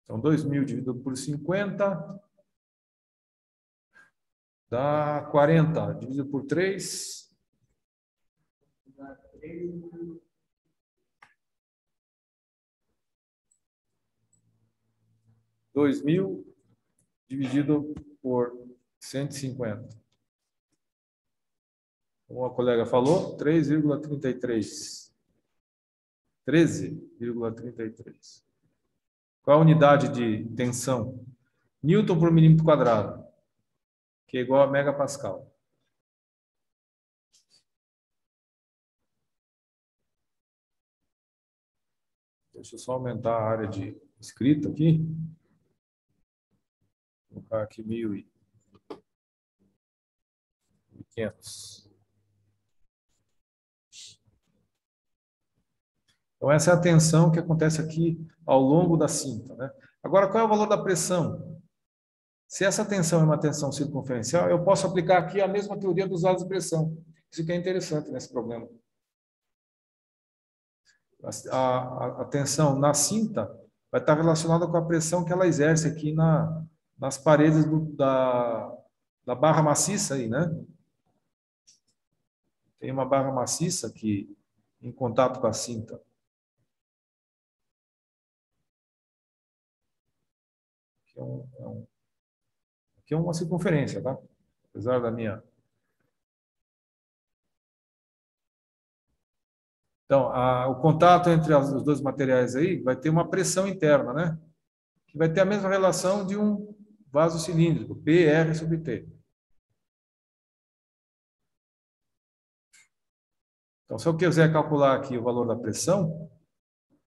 Então, 2.000 dividido por 50 dá 40. Dividido por 3. 2.000 dividido por 150. Como a colega falou, 3,33. 13,33. Qual a unidade de tensão? Newton por milímetro quadrado, que é igual a megapascal. Deixa eu só aumentar a área de escrita aqui. Vou colocar aqui 1.500. Então, essa é a tensão que acontece aqui ao longo da cinta, né? Agora, qual é o valor da pressão? Se essa tensão é uma tensão circunferencial, eu posso aplicar aqui a mesma teoria dos lados de pressão. Isso que é interessante nesse problema. A tensão na cinta vai estar relacionada com a pressão que ela exerce aqui nas paredes da barra maciça aí, né? Tem uma barra maciça aqui em contato com a cinta. Aqui é uma circunferência, tá? Apesar da minha... Então, o contato entre os dois materiais aí vai ter uma pressão interna, né? Que vai ter a mesma relação de um vaso cilíndrico, PR sobre T. Então, se eu quiser calcular aqui o valor da pressão,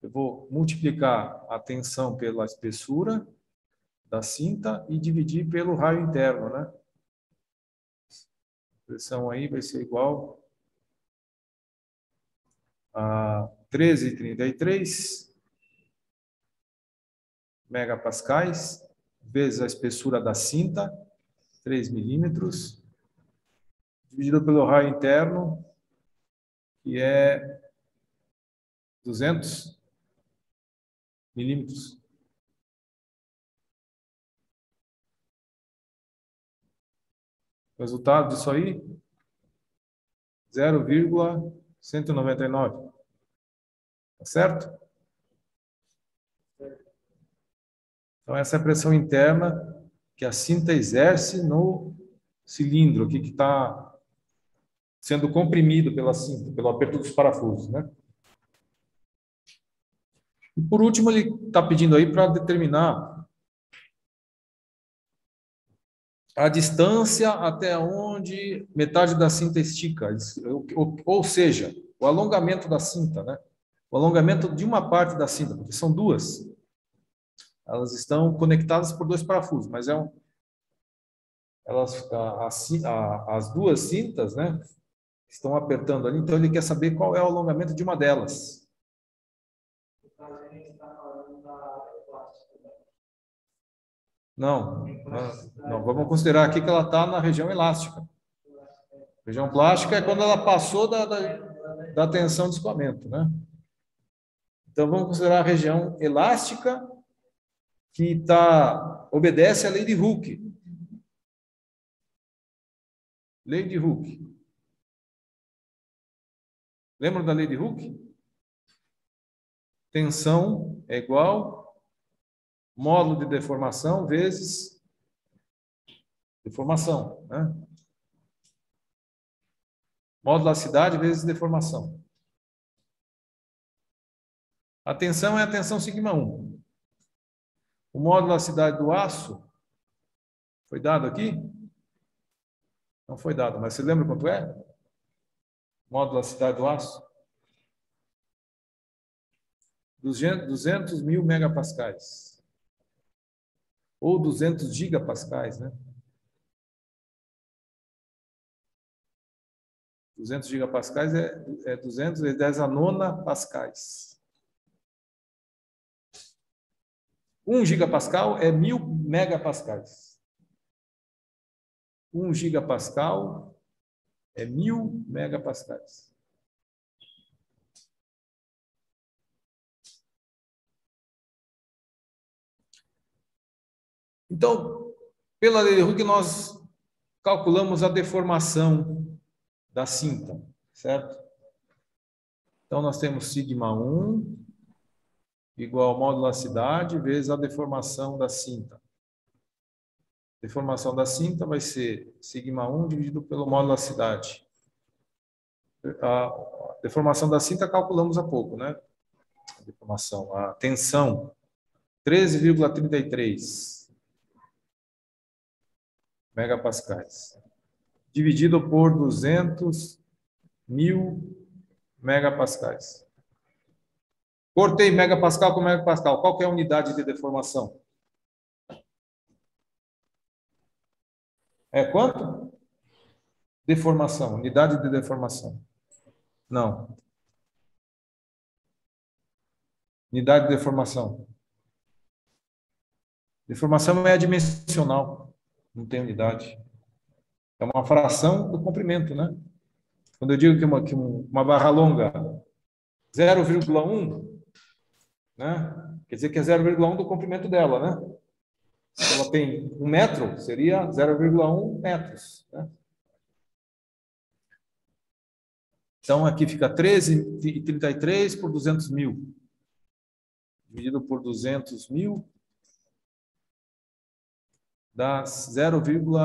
eu vou multiplicar a tensão pela espessura da cinta e dividir pelo raio interno, né? A pressão aí vai ser igual a 13,33 megapascais vezes a espessura da cinta, 3 milímetros, dividido pelo raio interno, que é 200 milímetros. O resultado disso aí, 0,199. Tá certo? Então, essa é a pressão interna que a cinta exerce no cilindro aqui que está sendo comprimido pela cinta, pelo aperto dos parafusos, né? E por último, ele está pedindo aí para determinar a distância até onde metade da cinta estica, ou seja, o alongamento da cinta, né? O alongamento de uma parte da cinta, porque são duas. Elas estão conectadas por dois parafusos, mas as duas cintas, né, estão apertando ali, então ele quer saber qual é o alongamento de uma delas. Não, vamos considerar aqui que ela está na região elástica. Região plástica é quando ela passou da tensão de escoamento, né? Então vamos considerar a região elástica que obedece à lei de Hooke. Lei de Hooke. Lembra da lei de Hooke? Tensão é igual módulo de deformação vezes deformação, né? Modularidade vezes deformação. A tensão é a tensão sigma1. O modularidade do aço foi dado aqui? Não foi dado, mas você lembra quanto é? Modularidade do aço? 200 mil megapascais. Ou 200 gigapascais, né? 200 gigapascais é 200 vezes 10 a nona pascais. 1 gigapascal é 1000 megapascais. 1 gigapascal é 1000 megapascais. Então, pela lei de Hooke, nós calculamos a deformação da cinta, certo? Então, nós temos σ1 igual ao modulacidade vezes a deformação da cinta. A deformação da cinta vai ser σ1 dividido pelo modulacidade. A deformação da cinta calculamos há pouco, né? A deformação, a tensão, 13,33 megapascais. Dividido por 200.000 megapascais. Cortei megapascal com megapascal. Qual que é a unidade de deformação? É quanto? Deformação. Unidade de deformação. Não. Unidade de deformação. Deformação é adimensional. Não tem unidade. É uma fração do comprimento, né? Quando eu digo que uma barra longa 0,1, né? Quer dizer que é 0,1 do comprimento dela, né? Se ela tem 1 metro, seria 0,1 metros, né? Então, aqui fica 13,33 por 200.000. Dividido por 200.000 dá 0,000,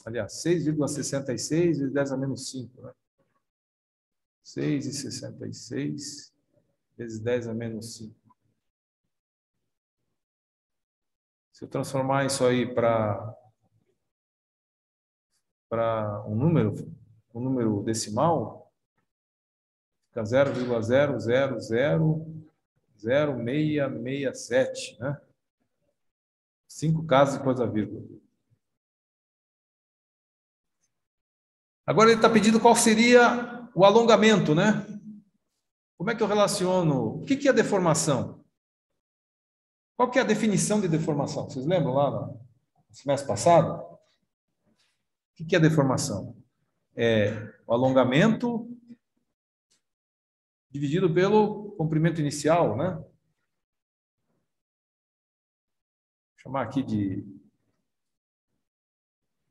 aliás, 6,66 vezes 10 a menos 5, né? 6,66 vezes 10 a menos 5. Se eu transformar isso aí para um número decimal, fica 0,0000667, né? 5 casos depois da vírgula. Agora ele está pedindo qual seria o alongamento, né? Como é que eu relaciono? O que é deformação? Qual que é a definição de deformação? Vocês lembram lá no semestre passado? O que é deformação? É o alongamento dividido pelo comprimento inicial, né? Vou chamar aqui de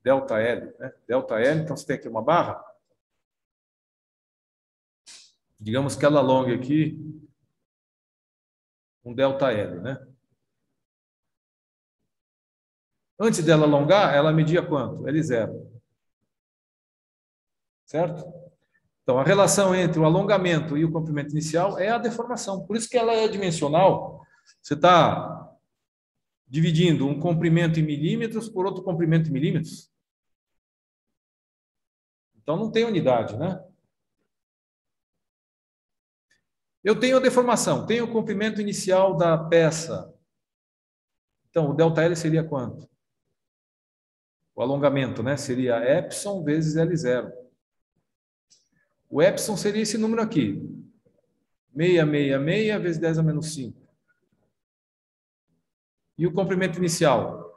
delta L, né? Delta L, então você tem aqui uma barra. Digamos que ela alongue aqui um delta L, né? Antes dela alongar, ela media quanto? L0. Certo? Então, a relação entre o alongamento e o comprimento inicial é a deformação. Por isso que ela é dimensional. Você está dividindo um comprimento em milímetros por outro comprimento em milímetros. Então, não tem unidade, né? Eu tenho a deformação, tenho o comprimento inicial da peça. Então, o ΔL seria quanto? O alongamento, né? Seria epsilon vezes L0. O epsilon seria esse número aqui. 666 vezes 10 a menos 5. E o comprimento inicial?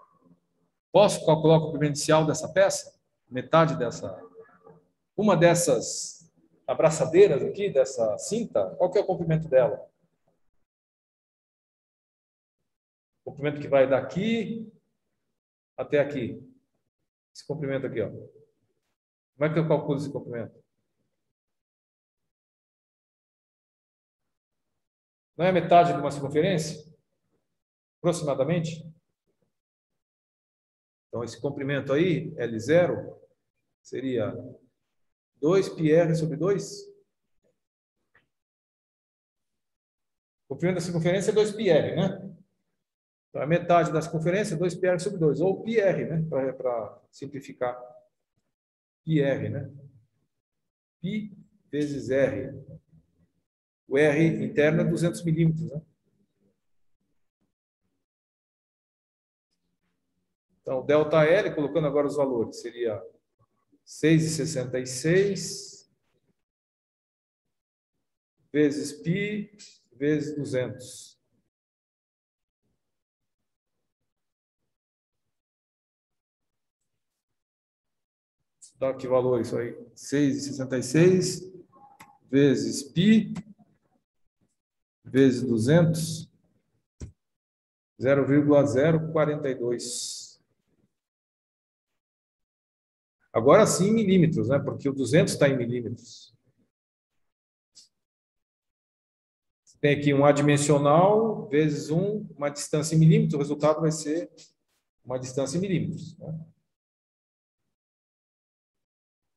Posso calcular o comprimento inicial dessa peça? Metade dessa... Uma dessas abraçadeiras aqui, dessa cinta, qual que é o comprimento dela? O comprimento que vai daqui até aqui. Esse comprimento aqui, ó. Como é que eu calculo esse comprimento? Não é metade de uma circunferência? Aproximadamente? Então, esse comprimento aí, L0, seria 2πr sobre 2. O comprimento da circunferência é 2πr, né? Então, a metade da circunferência é 2πr sobre 2, ou πr, né? Para simplificar. πr, né? Π vezes r. O R interno é 200 milímetros, né? Então, delta L, colocando agora os valores, seria 6,66 vezes π vezes 200. Dá que valor isso aí? 6,66 vezes π vezes 200, 0,042. Agora sim em milímetros, né? Porque o 200 está em milímetros. Tem aqui um adimensional vezes uma distância em milímetros, o resultado vai ser uma distância em milímetros. Né?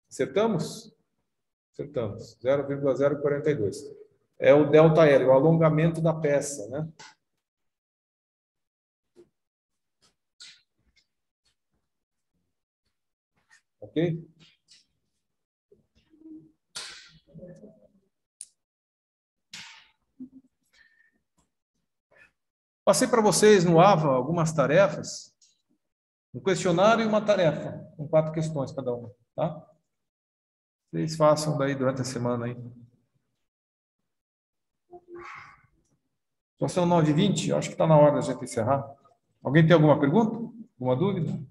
Acertamos? Acertamos. 0,042. É o ΔL, o alongamento da peça, né? Ok? Passei para vocês no AVA algumas tarefas, um questionário e uma tarefa, com 4 questões cada uma, tá? Vocês façam daí durante a semana aí. Já são 9h20, acho que está na hora da gente encerrar. Alguém tem alguma pergunta? Alguma dúvida?